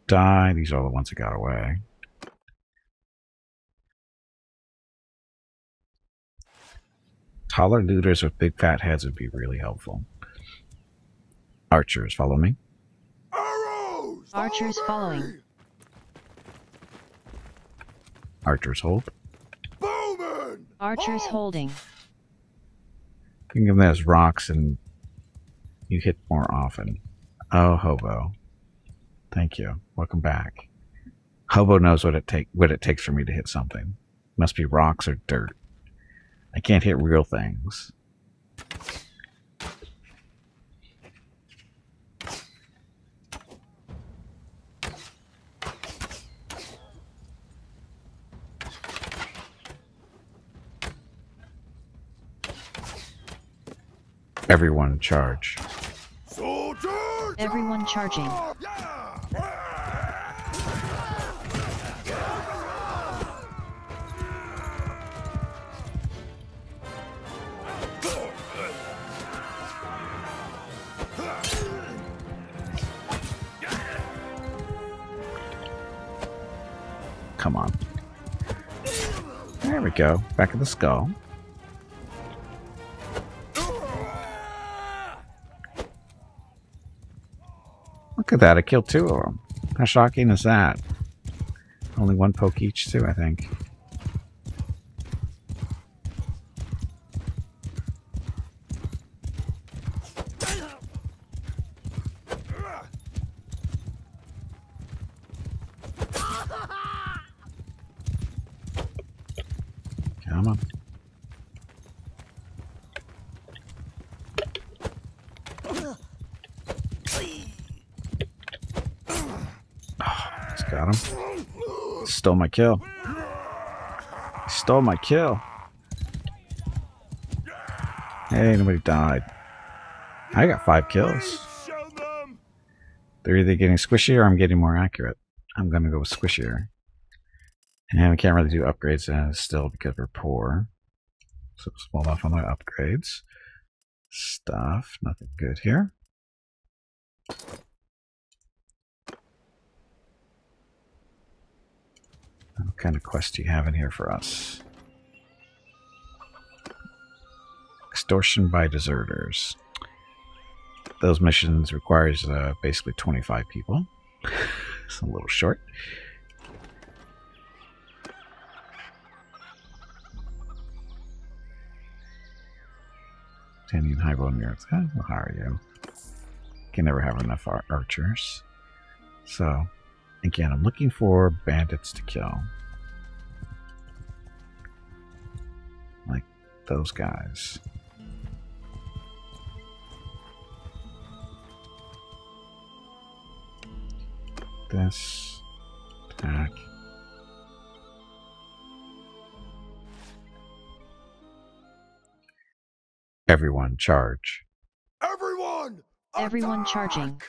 Die. These are all the ones that got away. Taller looters with big fat heads would be really helpful. Archers, follow me. Arrows! Archers Follow me! following. Archers, hold. Bowmen! Archers Hold! holding. Think of them as rocks and you hit more often. Oh, Hobo. Thank you. Welcome back. Hobo knows what it takes for me to hit something. Must be rocks or dirt. I can't hit real things. Everyone charge. Soldiers! Everyone charging. Come on. There we go. Back of the skull. Look at that. I killed 2 of them. How shocking is that? Only 1 poke each, too, I think. Come on. Oh, just got him. Stole my kill. Stole my kill. Hey, nobody died. I got 5 kills. Show them! They're either getting squishier or I'm getting more accurate. I'm going to go with squishier. And we can't really do upgrades still because we're poor. So let's hold off on my upgrades. Stuff. Nothing good here. What kind of quest do you have in here for us? Extortion by deserters. Those missions requires basically 25 people. It's a little short. Standing high bone yards. How are you? Can never have enough archers. So, again, I'm looking for bandits to kill. Like those guys. This. Attack. Everyone charge. Everyone! Everyone attack! charging.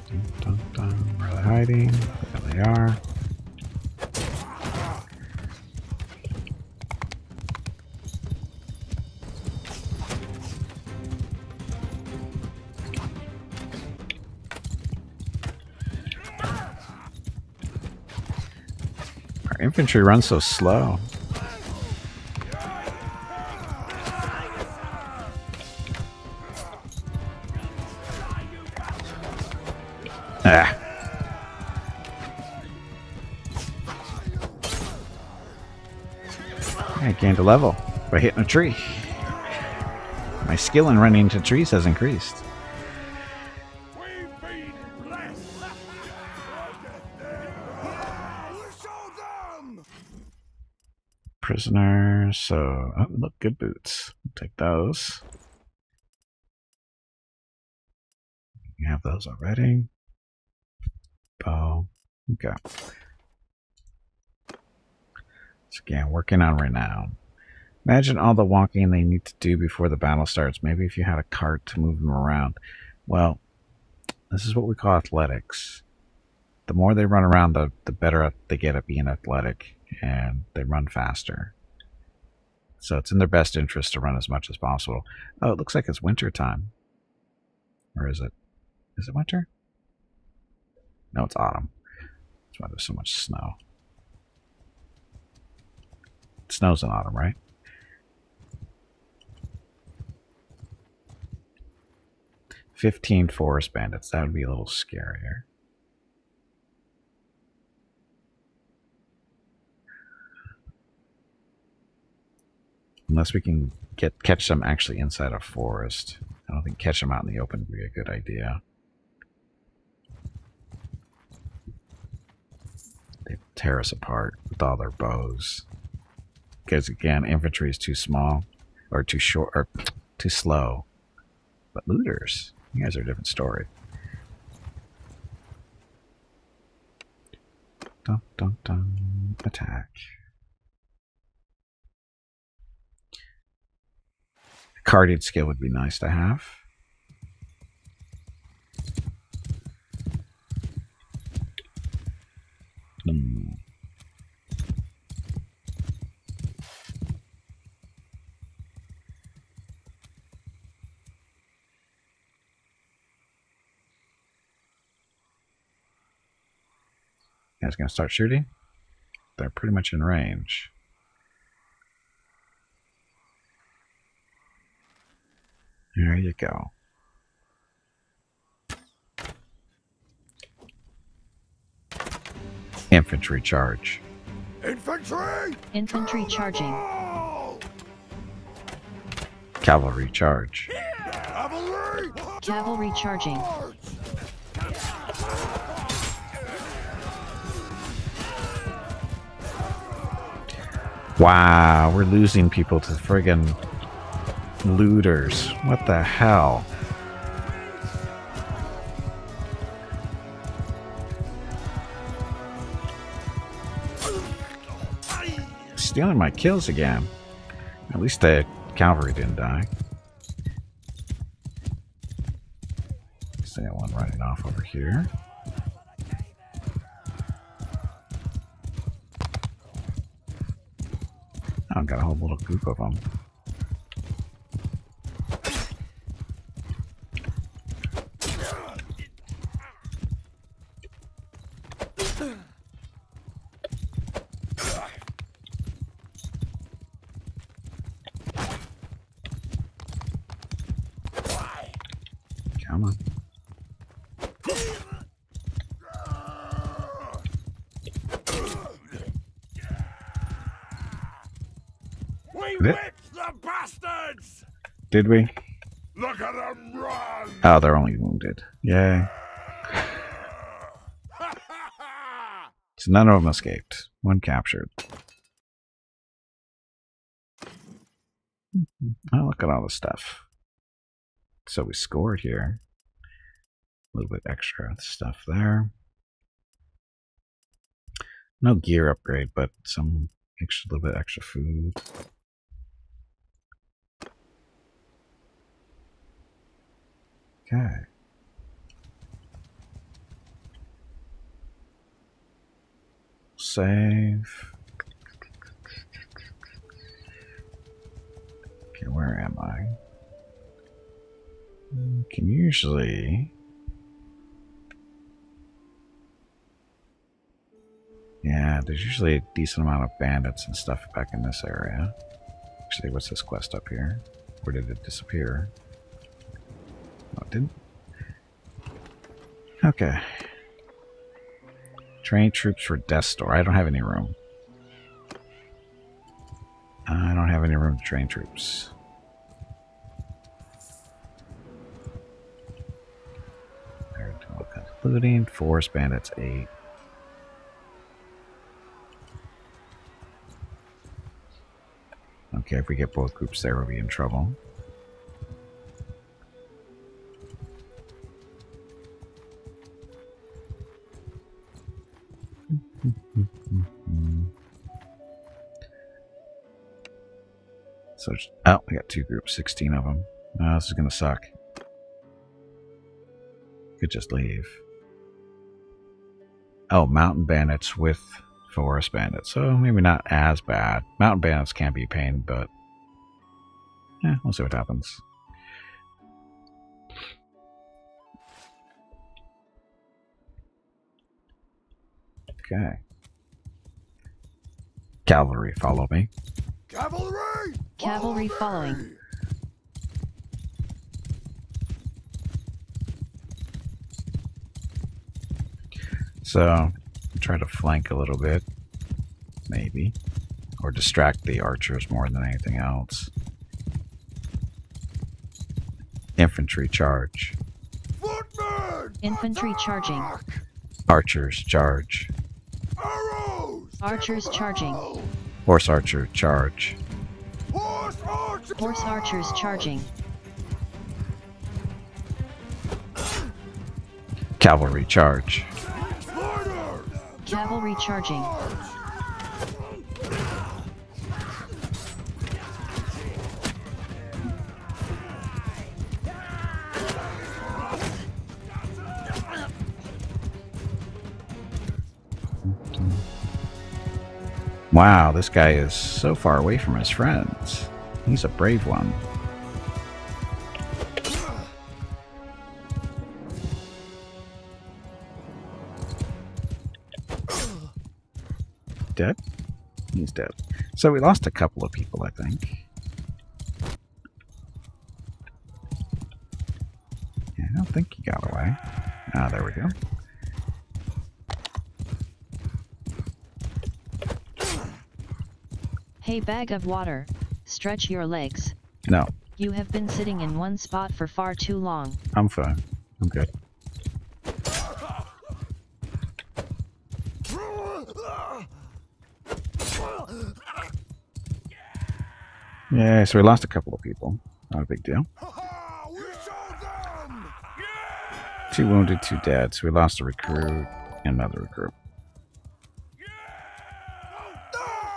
Dun, dun, dun. Where are they hiding? There they are. Our infantry runs so slow. Ah. I gained a level by hitting a tree. My skill in running into trees has increased. We've been blessed! Show them! Prisoners, so oh, look, good boots. Take those. You have those already. Bow. Okay. So again, working on renown. Imagine all the walking they need to do before the battle starts. Maybe if you had a cart to move them around. Well, this is what we call athletics. The more they run around, the better they get at being athletic, and they run faster. So it's in their best interest to run as much as possible. Oh, it looks like it's winter time. Or is it? Is it winter? No, it's autumn. That's why there's so much snow. It snows in autumn, right? "15 forest bandits." That would be a little scarier. Unless we can catch them actually inside a forest. I don't think catch them out in the open would be a good idea. They tear us apart with all their bows. Because again, infantry is too small, or too short, or too slow. But looters, You guys are a different story. Dun, dun, dun. Attack. Carded skill would be nice to have. You guys gonna start shooting? They're pretty much in range. There you go. Infantry charge. Infantry! Infantry charging. Cavalry charge. Cavalry! Cavalry charging. Wow, we're losing people to friggin' looters. What the hell? Stealing my kills again. At least the cavalry didn't die. See that one running off over here. I've got a whole little group of them. Come on. We whipped the bastards! Did we? Look at them run! Oh, they're only wounded. Yay. So none of them escaped. One captured. Oh, look at all this stuff. So we scored here. A little bit extra stuff there. No gear upgrade, but some extra, little bit extra food. Okay. Save. Okay, where am I? Can usually... Yeah, there's usually a decent amount of bandits and stuff back in this area. Actually, what's this quest up here? Where did it disappear? Oh, it didn't? Okay. Train troops for death store. I don't have any room. I don't have any room to train troops. They're doing all kinds of looting. Forest bandits 8. Okay, if we get both groups there, we'll be in trouble. So, oh, we got 2 groups, 16 of them. Oh, this is gonna suck. Could just leave. Oh, mountain bandits with forest bandits. So maybe not as bad. Mountain bandits can be a pain, but yeah, we'll see what happens. Okay. Cavalry, follow me. Cavalry! Cavalry following. So, try to flank a little bit, maybe, or distract the archers more than anything else. Infantry charge. Footmen! Infantry charging. Archers charge. Arrows! Archers charging. Horse archer charge. Horse archers! Horse archers charging. Cavalry charge. Cavalry charging. Wow, this guy is so far away from his friends. He's a brave one. Dead? He's dead. So we lost a couple of people, I think. Yeah, I don't think he got away. Ah, there we go. Hey, bag of water, stretch your legs. No, You have been sitting in one spot for far too long. I'm fine. I'm good. Yeah, so we lost a couple of people. Not a big deal. We showed them! 2 wounded, 2 dead. So we lost a recruit and another recruit.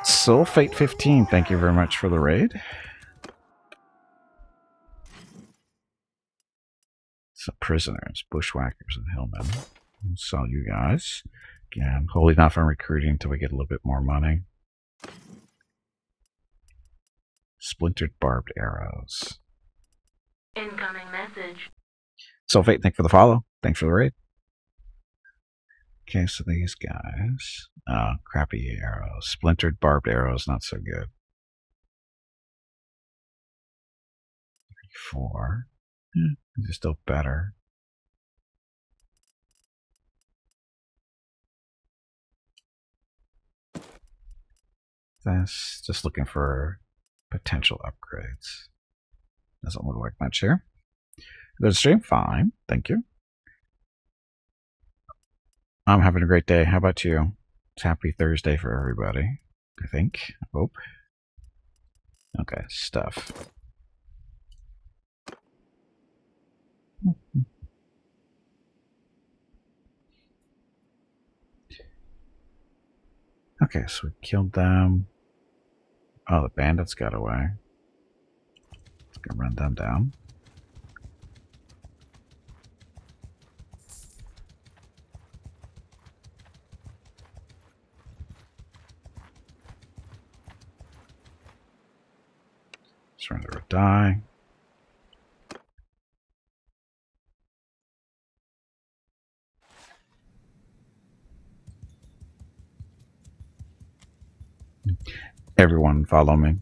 Sulfate 15, thank you very much for the raid. So prisoners, bushwhackers, and hillmen. Saw you guys. Again, holding off on recruiting until we get a little bit more money. Splintered barbed arrows. Incoming message. Sulfate, thank you for the follow. Thanks for the raid. Okay, so these guys. Crappy arrows. Splintered barbed arrows, not so good. 4. These are still better. That's just looking for potential upgrades. Doesn't look like much here. Good stream, fine. Thank you. I'm having a great day. How about you? It's happy Thursday for everybody, I think. I hope. Okay, stuff. Okay, so we killed them. Oh, the bandits got away. Let's go run them down. Surrender or die. Everyone follow me.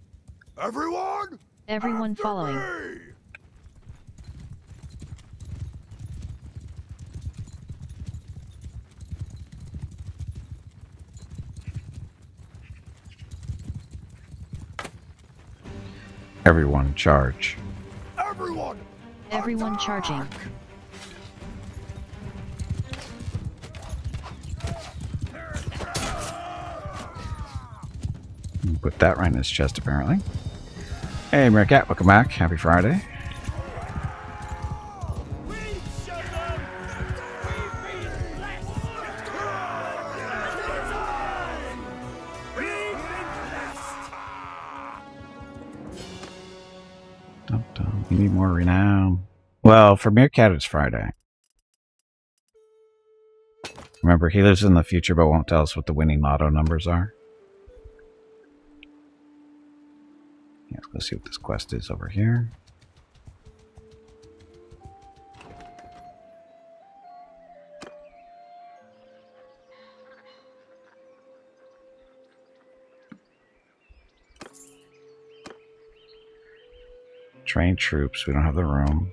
Everyone? Everyone After following. me! Everyone charge. Everyone! Everyone charging. Put that right in his chest, apparently. Hey, Meerkat, welcome back. Happy Friday. We need more renown. Well, for Meerkat, it's Friday. Remember, he lives in the future but won't tell us what the winning lotto numbers are. Yeah, let's go see what this quest is over here. Train troops. We don't have the room.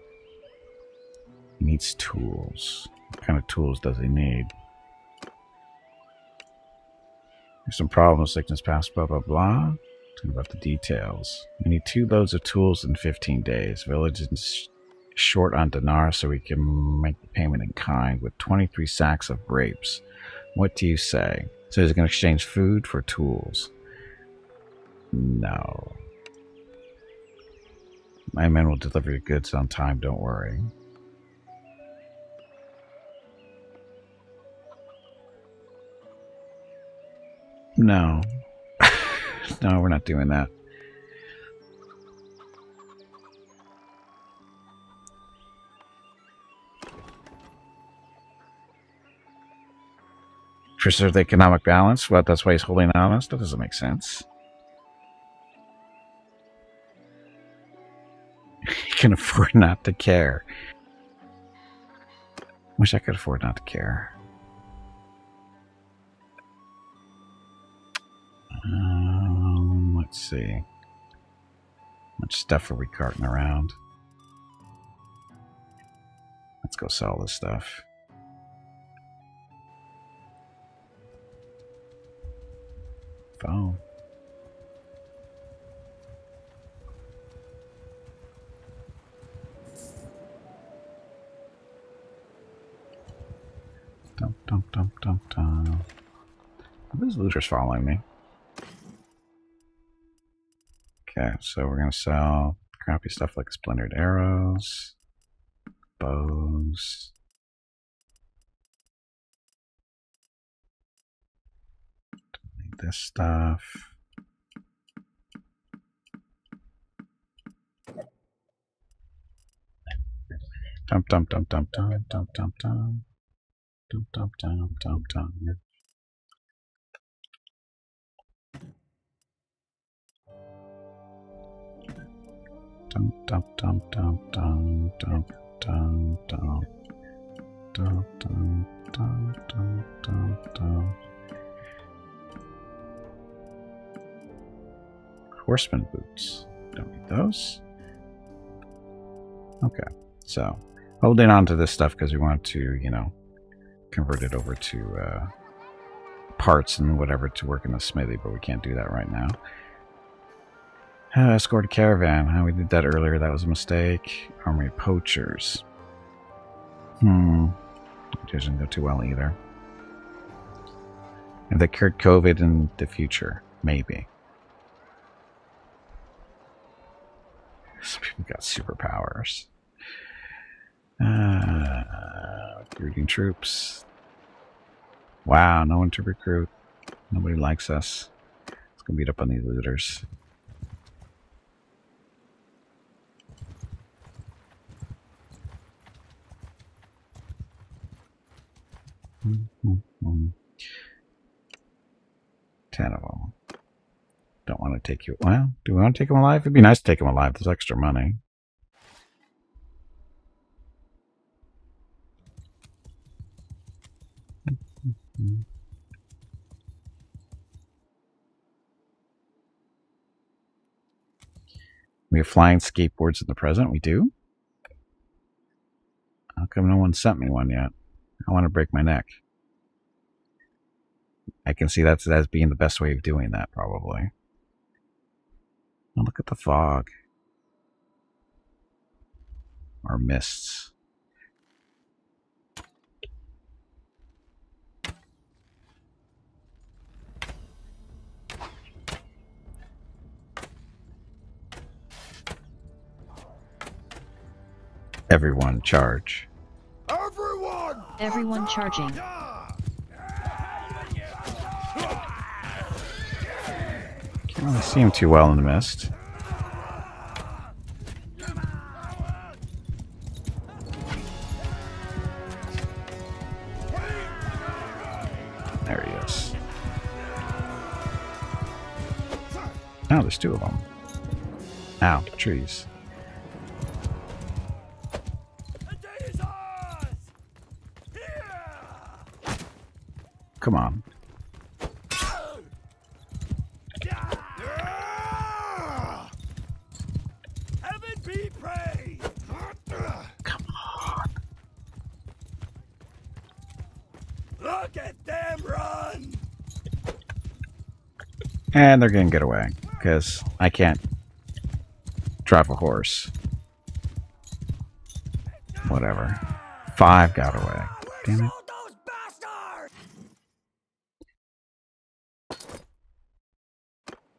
He needs tools. What kind of tools does he need? There's some problems, sickness past, blah, blah, blah. Talking about the details. We need 2 loads of tools in 15 days. Village is short on dinar, so we can make the payment in kind with 23 sacks of grapes. What do you say? So he's going to exchange food for tools. No. My men will deliver your goods on time, don't worry. No. No, we're not doing that. Preserve the economic balance? What, that's why he's holding on us? That doesn't make sense. He can afford not to care. Wish I could afford not to care. Let's see. How much stuff are we carting around? Let's go sell this stuff. Phone. Dum dum dum dum dum. Are those looters following me? Okay, so we're gonna sell crappy stuff like splintered arrows, bows. Don't need this stuff. Dum dum dum dum dum dum dum dum. Dum dum dum dum dum. Dum dum dum dum dum dum dum dum dum dum dum dum dum dum. Horseman boots. Don't need those. Okay, so holding on to this stuff because we want to, you know, convert it over to parts and whatever to work in the smithy, but we can't do that right now. Escort a caravan. We did that earlier. That was a mistake. Army of poachers. It doesn't go too well either. If they cured COVID in the future, maybe. Some people got superpowers. Recruiting troops. Wow, no one to recruit. Nobody likes us. Let's go beat up on these looters. Mm-hmm. 10 of them. Don't want to take you. Well, do we want to take them alive? It'd be nice to take them alive. There's extra money. Mm-hmm. We have flying skateboards in the present. We do? How come no one sent me one yet? I want to break my neck. I can see that as being the best way of doing that, probably. Oh, look at the fog. Or mists. Everyone charge. Everyone! Everyone charging. Can't really see him too well in the mist. There he is. Oh, there's two of them. Ow, trees. Come on. Heaven be praised! Come on. Look at them run! And they're gonna get away because I can't drive a horse. Whatever. 5 got away. Damn it.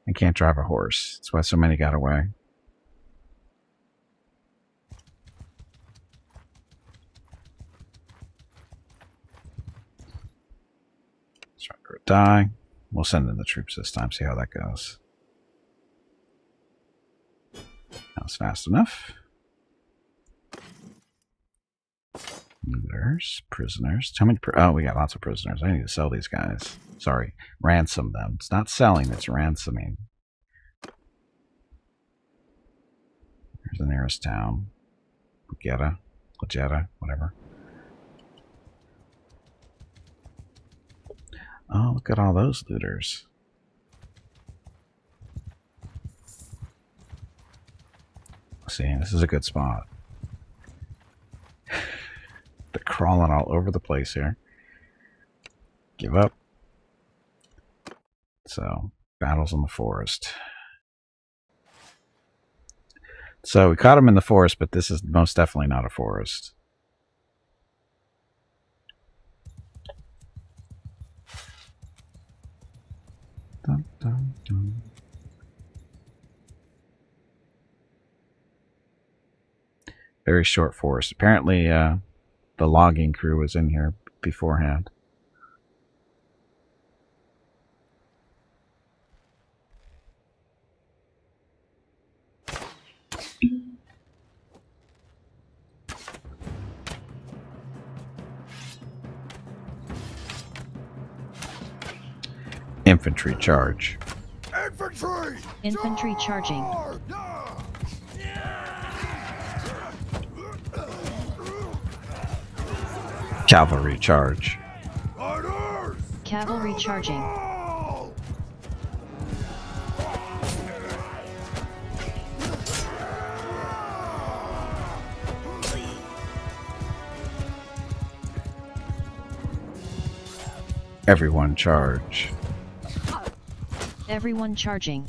I can't drive a horse. That's why so many got away. Striker die. We'll send in the troops this time, see how that goes. That was fast enough. Looters, prisoners. How many? Oh, we got lots of prisoners. I need to sell these guys. Sorry, ransom them. It's not selling, it's ransoming. Here's the nearest town. Legetta, whatever. Oh, look at all those looters. See, this is a good spot. They're crawling all over the place here. Give up. So, battles in the forest. So, we caught him in the forest, but this is most definitely not a forest. Dun, dun, dun. Very short forest. Apparently, the logging crew was in here beforehand. Infantry charge. Infantry! Infantry charging. Cavalry charge. Cavalry charging. Everyone charge. Everyone charging.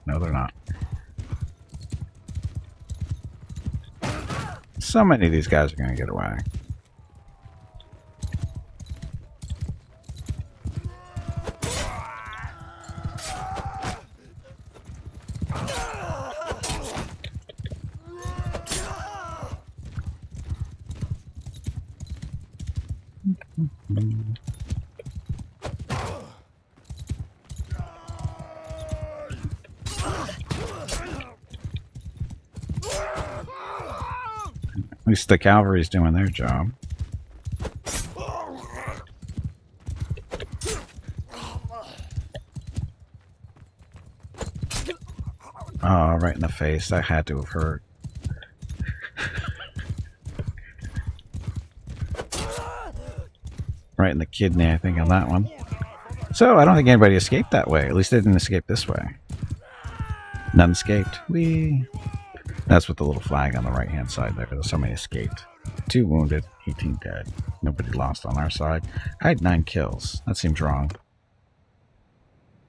No, they're not. So many of these guys are going to get away. At least the cavalry's doing their job. Oh, right in the face. That had to have hurt. Right in the kidney, I think, on that one. So, I don't think anybody escaped that way. At least they didn't escape this way. None escaped. Whee! That's with the little flag on the right-hand side there. Somebody escaped. 2 wounded, 18 dead. Nobody lost on our side. I had 9 kills. That seems wrong.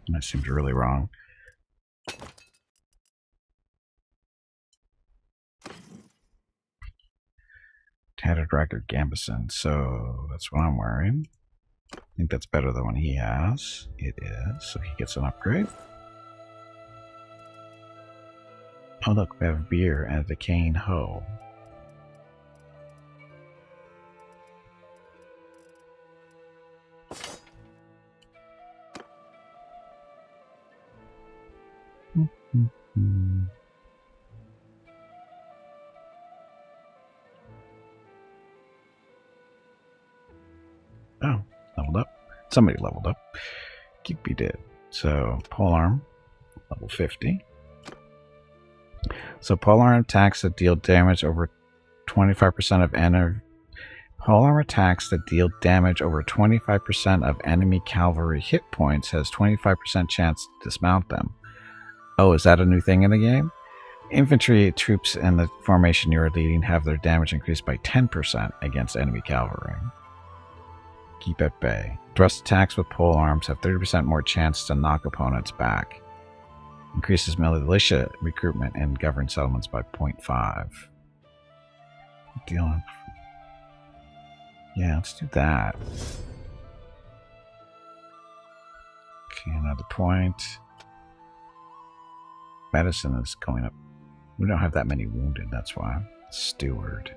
That seems really wrong. Tattered Ragged Gambison. So, that's what I'm wearing. I think that's better than what he has. It is. So he gets an upgrade. Oh look, we have beer and a decaying hoe. Oh, leveled up. Somebody leveled up. Keepy did. So, polearm, level 50. So polearm attacks that deal damage over 25% of enemy. Polearm attacks that deal damage over 25% of enemy cavalry hit points has 25% chance to dismount them. Oh, is that a new thing in the game? Infantry troops in the formation you are leading have their damage increased by 10% against enemy cavalry. Keep at bay. Thrust attacks with polearms have 30% more chance to knock opponents back. Increases militia recruitment in governed settlements by 0.5. Deal. Yeah, let's do that. Okay, another point. Medicine is going up. We don't have that many wounded, that's why. Steward.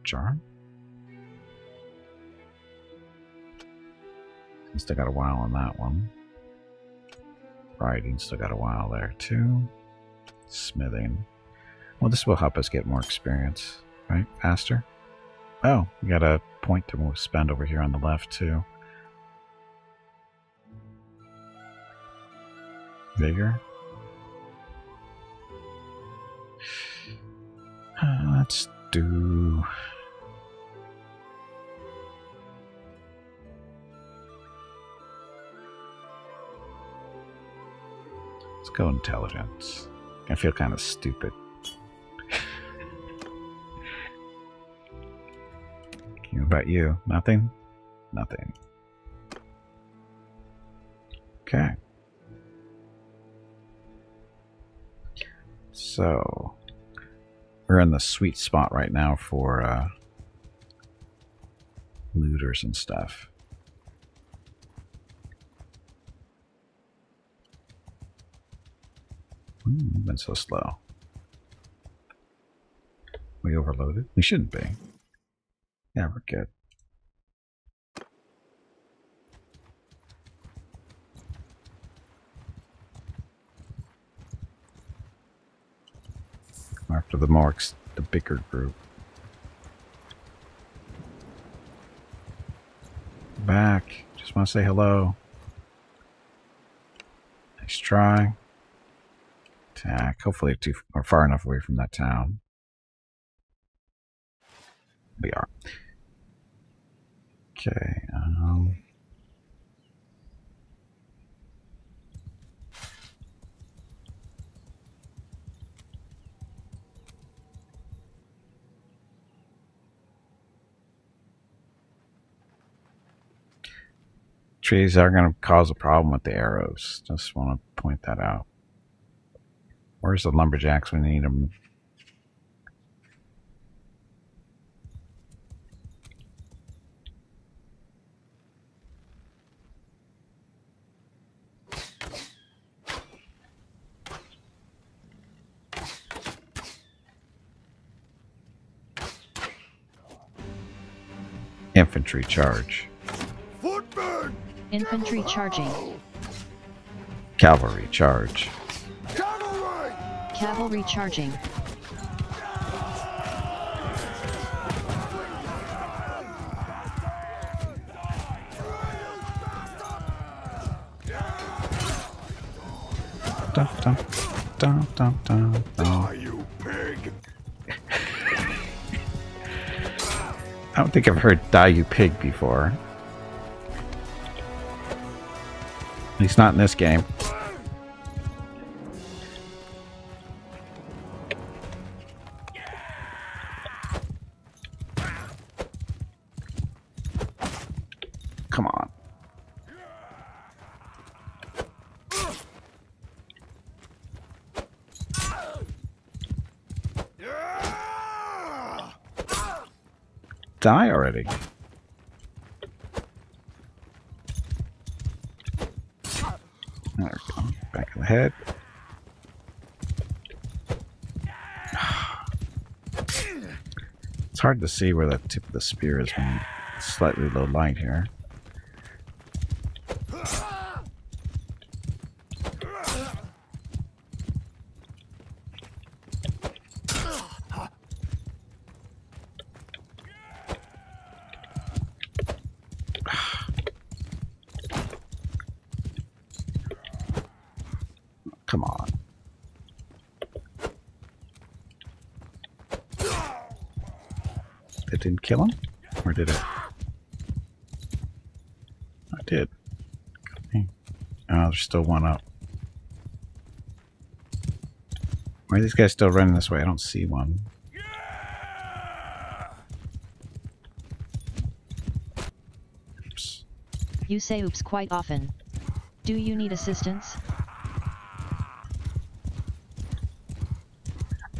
Charm? Still got a while on that one. Writing, still got a while there too. Smithing. Well, this will help us get more experience, right? Faster. Oh, we got a point to spend over here on the left too. Vigor. Let's do... Let's go intelligence. I feel kind of stupid. What about you? Nothing? Nothing. Okay. So, we're in the sweet spot right now for looters and stuff. Been so slow. We overloaded? We shouldn't be. Yeah, we're good. After the marks, the bigger group. Back. Just want to say hello. Nice try. Attack. Hopefully too or far enough away from that town. We are. Okay. Trees are going to cause a problem with the arrows. Just want to point that out. Where's the lumberjacks when we need them? Infantry charge. Footmen! Infantry charging. Cavalry charge. Cavalry! Cavalry charging. Dun, dun, dun, dun, dun, dun. Die, you pig! I don't think I've heard "die you pig" before. At least not in this game. Come on. Die already. There we go. Back of the head. It's hard to see where the tip of the spear is when it's slightly low light here. Come on. It didn't kill him? Or did it? I did. Okay. Oh, there's still one up. Why are these guys still running this way? I don't see one. Oops. You say oops quite often. Do you need assistance?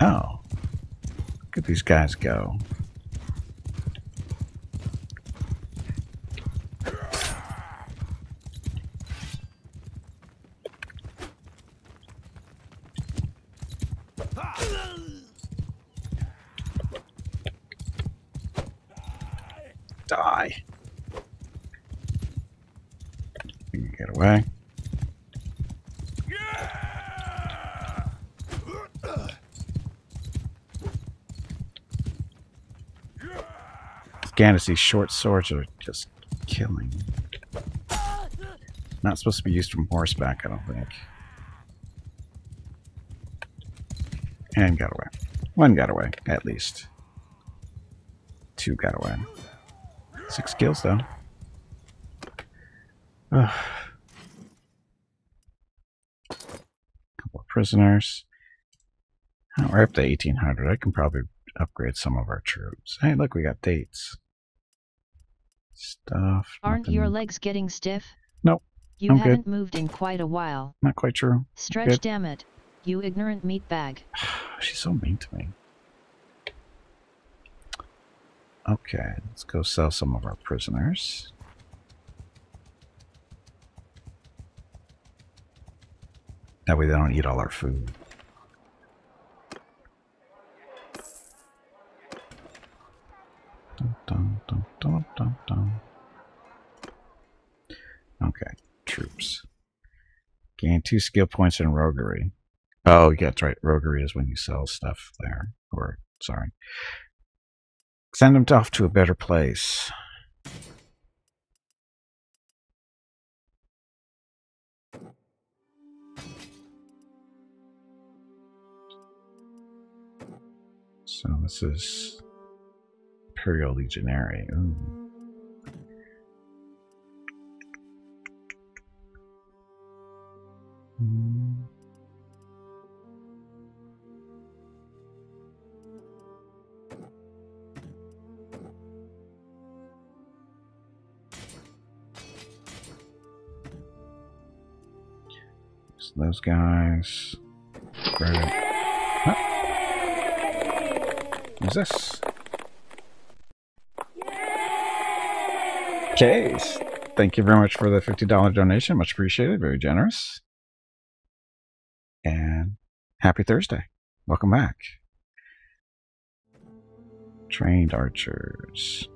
Oh. Look at these guys go. Die. You can get away. Again, these short swords are just killing. Not supposed to be used from horseback, I don't think. And got away. One got away, at least. Two got away. 6 kills, though. Ugh. Couple of prisoners. Oh, we're up to 1800. I can probably upgrade some of our troops. Hey, look, we got dates. Stuff. Aren't nothing. your legs getting stiff? Nope. You I'm haven't good. moved in quite a while. Not quite true. Stretch, Good. damn it. You ignorant meatbag. She's so mean to me. Okay, let's go sell some of our prisoners. That way they don't eat all our food. Dun, dun, dun, dun, dun, dun. Okay, troops. Gain 2 skill points in roguery. Oh, yeah, that's right. Roguery is when you sell stuff there. Or, sorry. Send them off to a better place. So this is Imperial Legionary. Ooh. So those guys. Right. Huh? What's this? Case. Thank you very much for the $50 donation. Much appreciated. Very generous. And happy Thursday. Welcome back. Trained archers.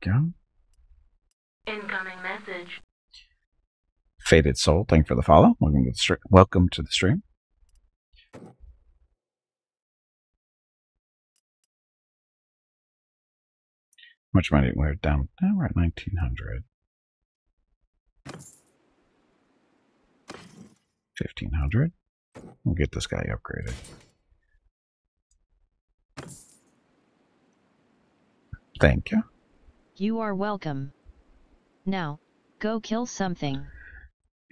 Go. Incoming message. Faded Soul, thank you for the follow. Welcome to the stream. How much money? We're down. Oh, we're at 1900. 1500. We'll get this guy upgraded. Thank you. You are welcome. Now, go kill something.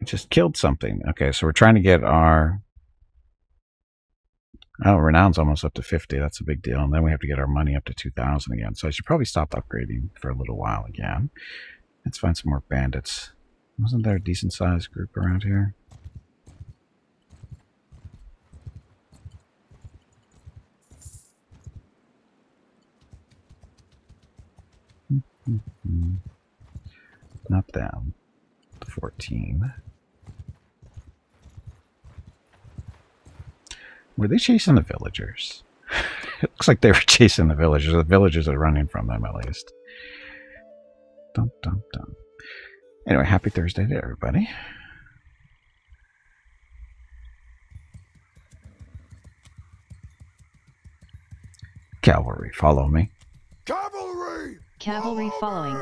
Just killed something. Okay, so we're trying to get our... Oh, renown's almost up to 50. That's a big deal. And then we have to get our money up to 2,000 again. So I should probably stop upgrading for a little while again. Let's find some more bandits. Wasn't there a decent sized group around here? Not them. 14. Were they chasing the villagers? It looks like they were chasing the villagers. The villagers are running from them, at least. Dun, dun, dun. Anyway, happy Thursday to everybody. Cavalry, follow me. Cavalry! Cavalry following. me!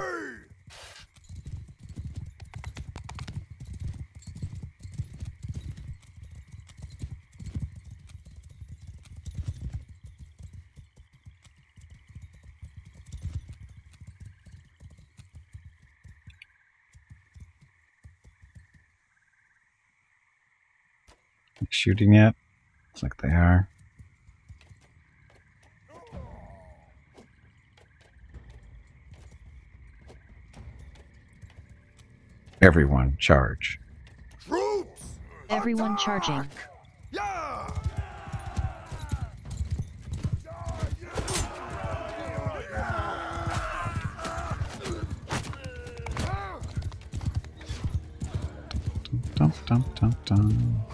Shooting yet? Looks like they are. Everyone, charge. Troops! Everyone attack! charging. Yeah! Dum, dum, dum, dum.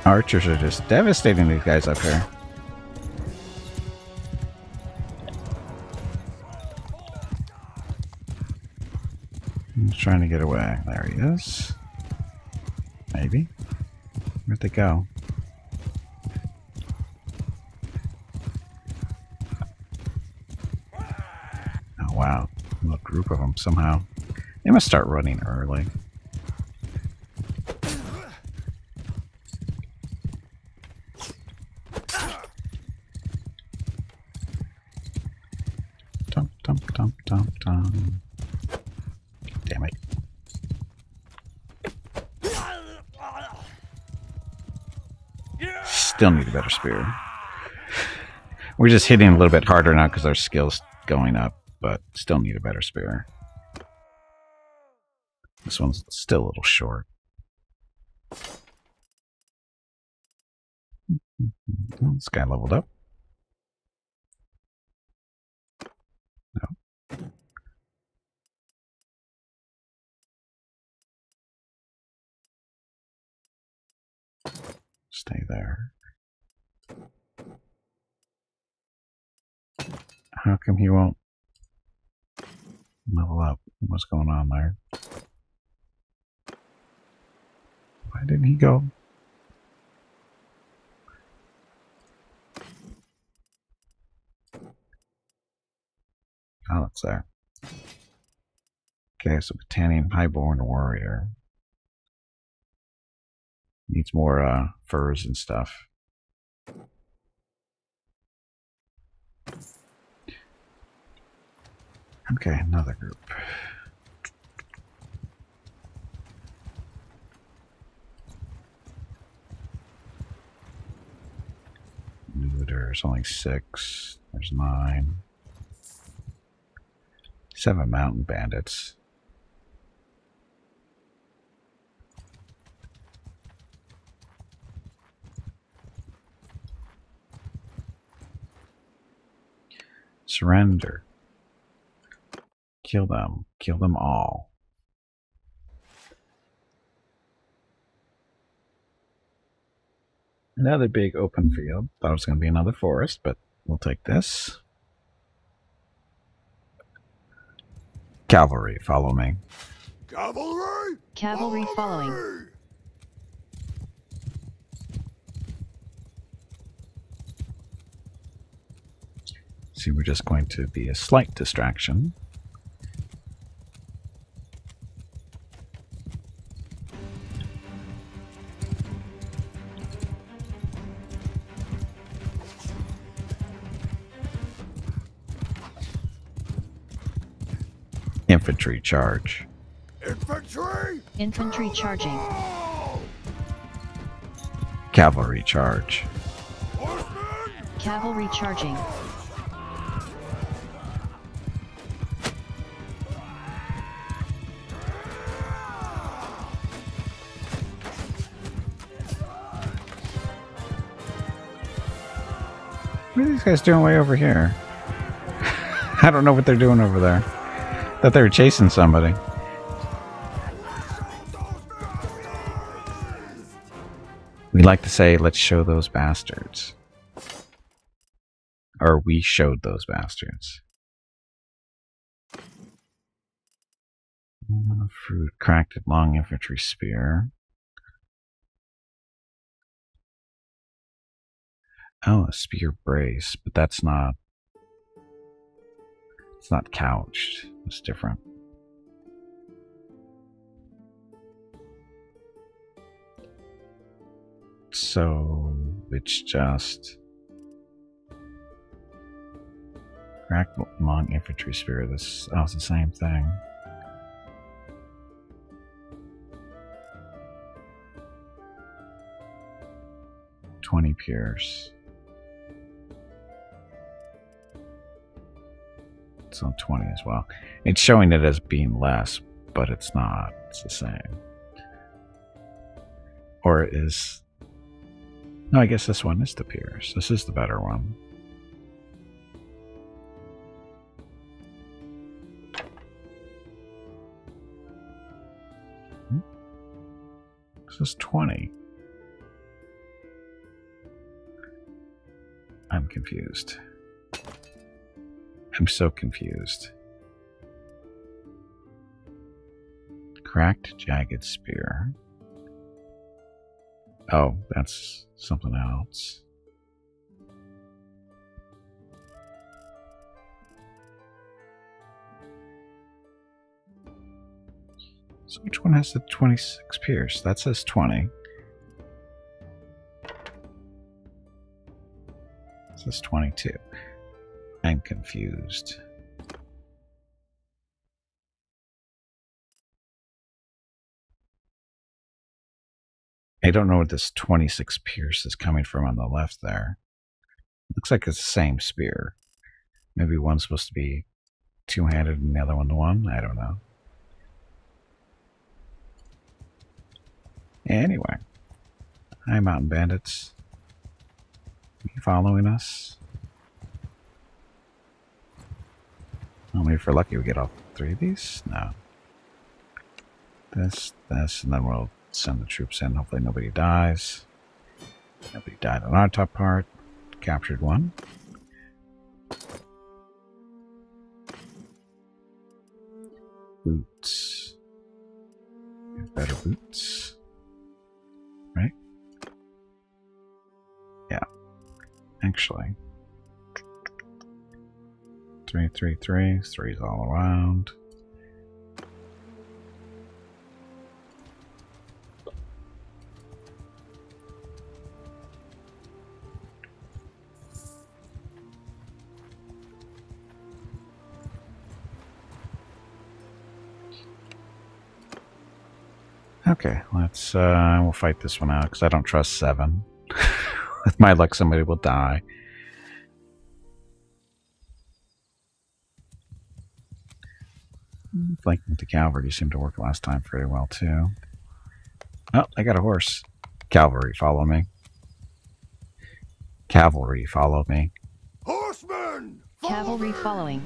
Archers are just devastating these guys up here. He's trying to get away. There he is. Maybe. Where'd they go? Oh wow. A group of them somehow. They must start running early. Dump, dump, dump, dump, dump. Damn it. Still need a better spear. We're just hitting a little bit harder now because our skill's going up, but still need a better spear. This one's still a little short. This guy leveled up. No. Stay there. How come he won't level up? What's going on there? Why didn't he go? Oh, it's there. Okay, so Battanian Highborn Warrior. Needs more furs and stuff. Okay, another group. There's only 6. There's 9. 7 mountain bandits. Surrender. Kill them. Kill them all. Another big open field. Thought it was going to be another forest, but we'll take this. Cavalry, follow me. Cavalry! Cavalry following. See, we're just going to be a slight distraction. Infantry charge. Infantry! Infantry charging. Cavalry charge. Horsemen! Cavalry charging. What are these guys doing way over here? I don't know what they're doing over there. Thought they were chasing somebody. We like to say, let's show those bastards. Or we showed those bastards. Fruit, cracked long infantry spear. Oh, a spear brace, but that's not... It's not couched. It's different. So it's just cracked long infantry spear. This it's the same thing. $20 pierce. It's on 20 as well. It's showing it as being less, but it's not. It's the same. Or it is... No, I guess this one is the pierce. This is the better one. This is 20. I'm confused. I'm so confused. Cracked, jagged spear. Oh, that's something else. So which one has the 26 pierce? That says 20. It says 22. I'm confused. I don't know where this 26 pierce is coming from on the left there. Looks like it's the same spear. Maybe one's supposed to be two-handed and the other one one. I don't know. Anyway. Hi, mountain bandits. Are you following us? Well, maybe if we're lucky we get all 3 of these? No. This, and then we'll send the troops in. Hopefully nobody dies. Nobody died on our top part. Captured 1. Boots. We have better boots. Right? Yeah. Actually. 3, 3, 3. 3's all around. Okay, let's, we'll fight this one out, because I don't trust 7. With my luck, somebody will die. Flanking with the cavalry seemed to work last time pretty well, too. Oh, I got a horse. Cavalry, follow me. Cavalry, follow me. Horsemen! Cavalry following.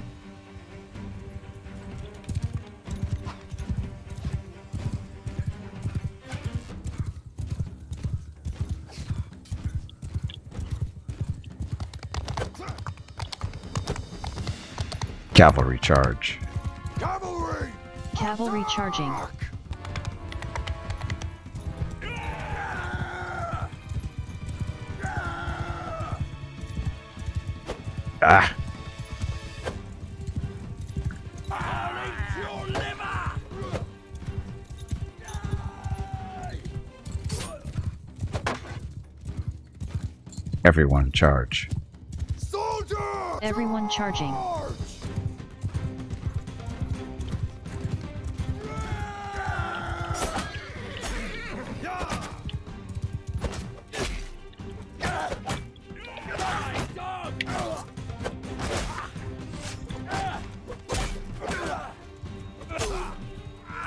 Cavalry charge. Cavalry! Cavalry charging. Ah! I'll eat your liver! Everyone charge. Soldier! Everyone charging. Charge!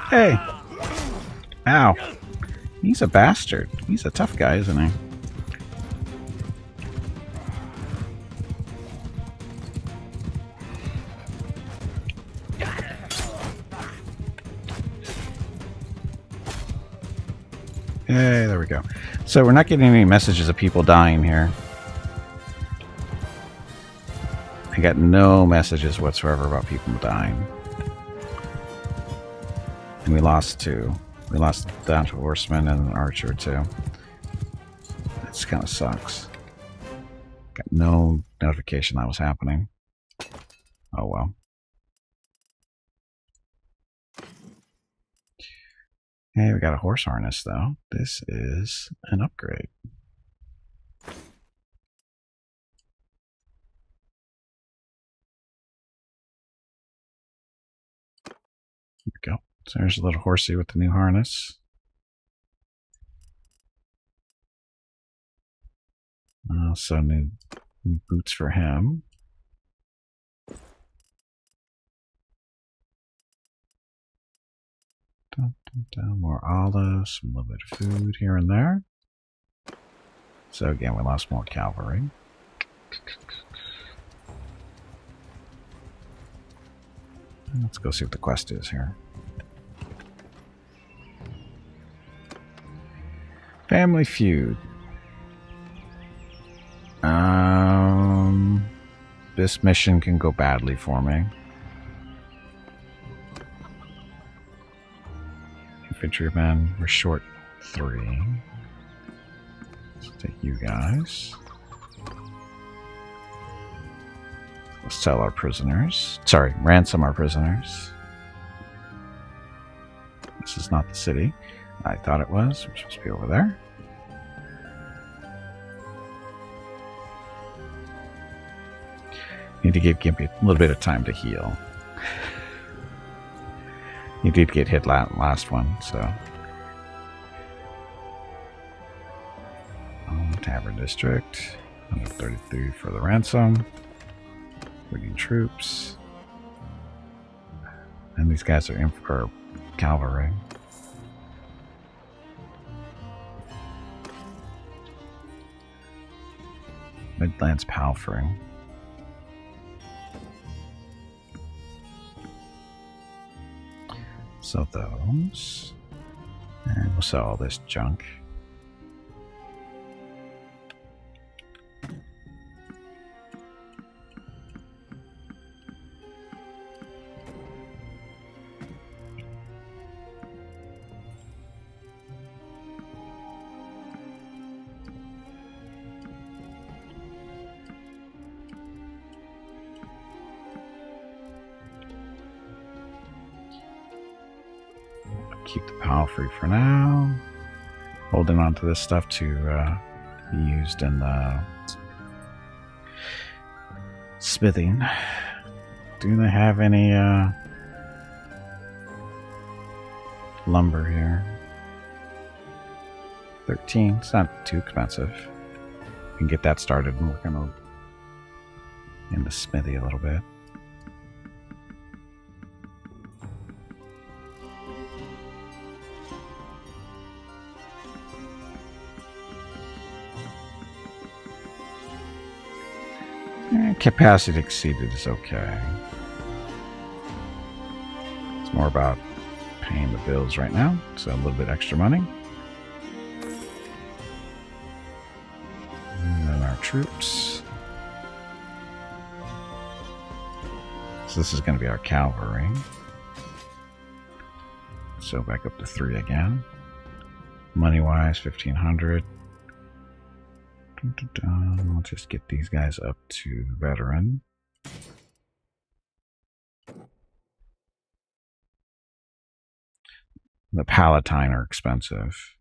Hey! Ow. He's a bastard. He's a tough guy, isn't he? Hey, there we go. So we're not getting any messages of people dying here. I got no messages whatsoever about people dying. And we lost 2. We lost down to horseman and an archer too. That kind of sucks. Got no notification that was happening. Oh well. Hey, we got a horse harness though. This is an upgrade. Here we go. So there's a little horsey with the new harness. Also new boots for him. More olives, a little bit of food here and there. So again, we lost more cavalry. Let's go see what the quest is here. Family feud. this mission can go badly for me. Infantrymen, we're short 3. Let's take you guys. Let's sell our prisoners. Sorry, ransom our prisoners. This is not the city. I thought it was. We're supposed to be over there. Need to give Gimpy a little bit of time to heal. He did get hit last one, so. Tavern District. 133 for the ransom. Leading troops. And these guys are in for cavalry. Midlands Palfrey. Sell those. And we'll sell all this junk. Keep the Palfrey for now. Holding on to this stuff to be used in the smithing. Do they have any lumber here? 13. It's not too expensive. We can get that started and work on in the smithy a little bit. Capacity exceeded is okay. It's more about paying the bills right now, so a little bit extra money. And then our troops. So this is going to be our cavalry. So back up to 3 again. Money-wise, 1,500. We'll just get these guys up to veteran. The Palatine are expensive.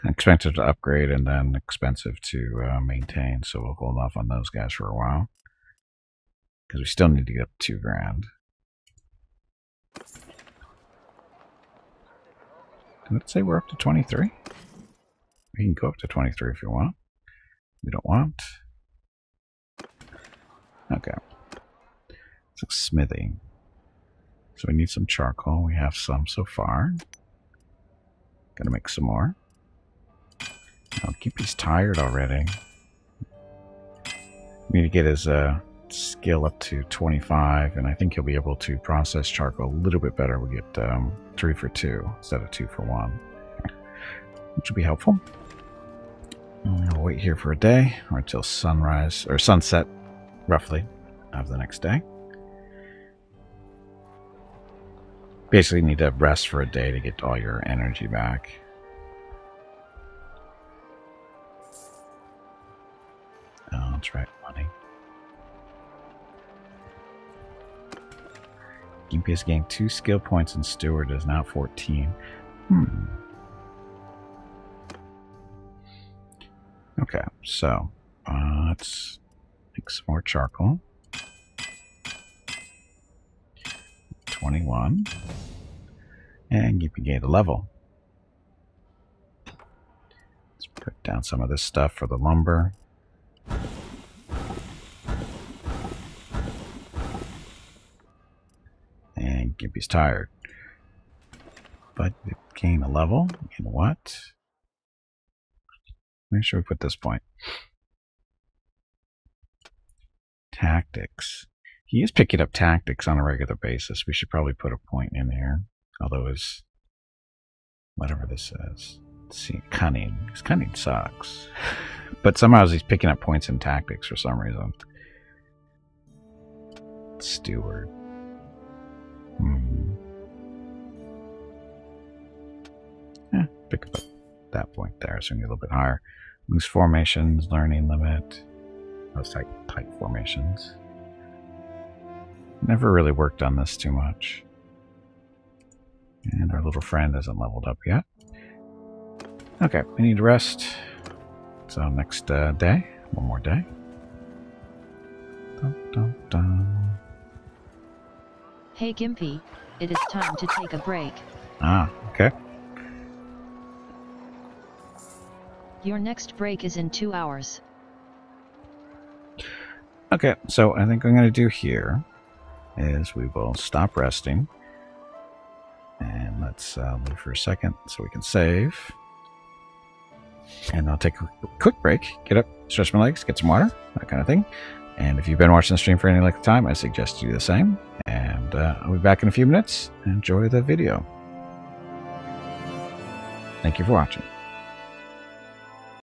Expensive to upgrade and then expensive to maintain, so we'll hold off on those guys for a while. Because we still need to get up to 2 grand. Did it say we're up to 23? We can go up to 23 if you want. We don't want. Okay. So smithing. So we need some charcoal. We have some so far. Gotta make some more. I'll keep these tired already. We need to get his skill up to 25, and I think he'll be able to process charcoal a little bit better. We get 3 for 2 instead of 2 for 1, which will be helpful. I'll wait here for a day, or until sunrise, or sunset, roughly, of the next day. Basically need to rest for a day to get all your energy back. Oh, that's right, money. Gimpy has gained 2 skill points and Steward is now 14. Okay, so let's make some more charcoal. 21. And Gimpy gained a level. Let's put down some of this stuff for the lumber. And Gimpy's tired. But it gained a level. In what? Where should we put this point? Tactics. He is picking up tactics on a regular basis. We should probably put a point in here. Although his... whatever this is. Let's see. Cunning. His cunning sucks. But somehow he's picking up points in tactics for some reason. Steward. Yeah, pick up that point there, so we can get a little bit higher. Loose formations, learning limit. Those tight formations. Never really worked on this too much. And our little friend hasn't leveled up yet. Okay, we need to rest. So next day, one more day. Dun, dun, dun. Hey Gimpy, it is time to take a break. Ah, okay. Your next break is in 2 hours. Okay, so I think what I'm going to do here is we will stop resting. And let's leave for a second so we can save. And I'll take a quick break, get up, stretch my legs, get some water, that kind of thing. And if you've been watching the stream for any length of time, I suggest you do the same. And I'll be back in a few minutes. Enjoy the video. Thank you for watching.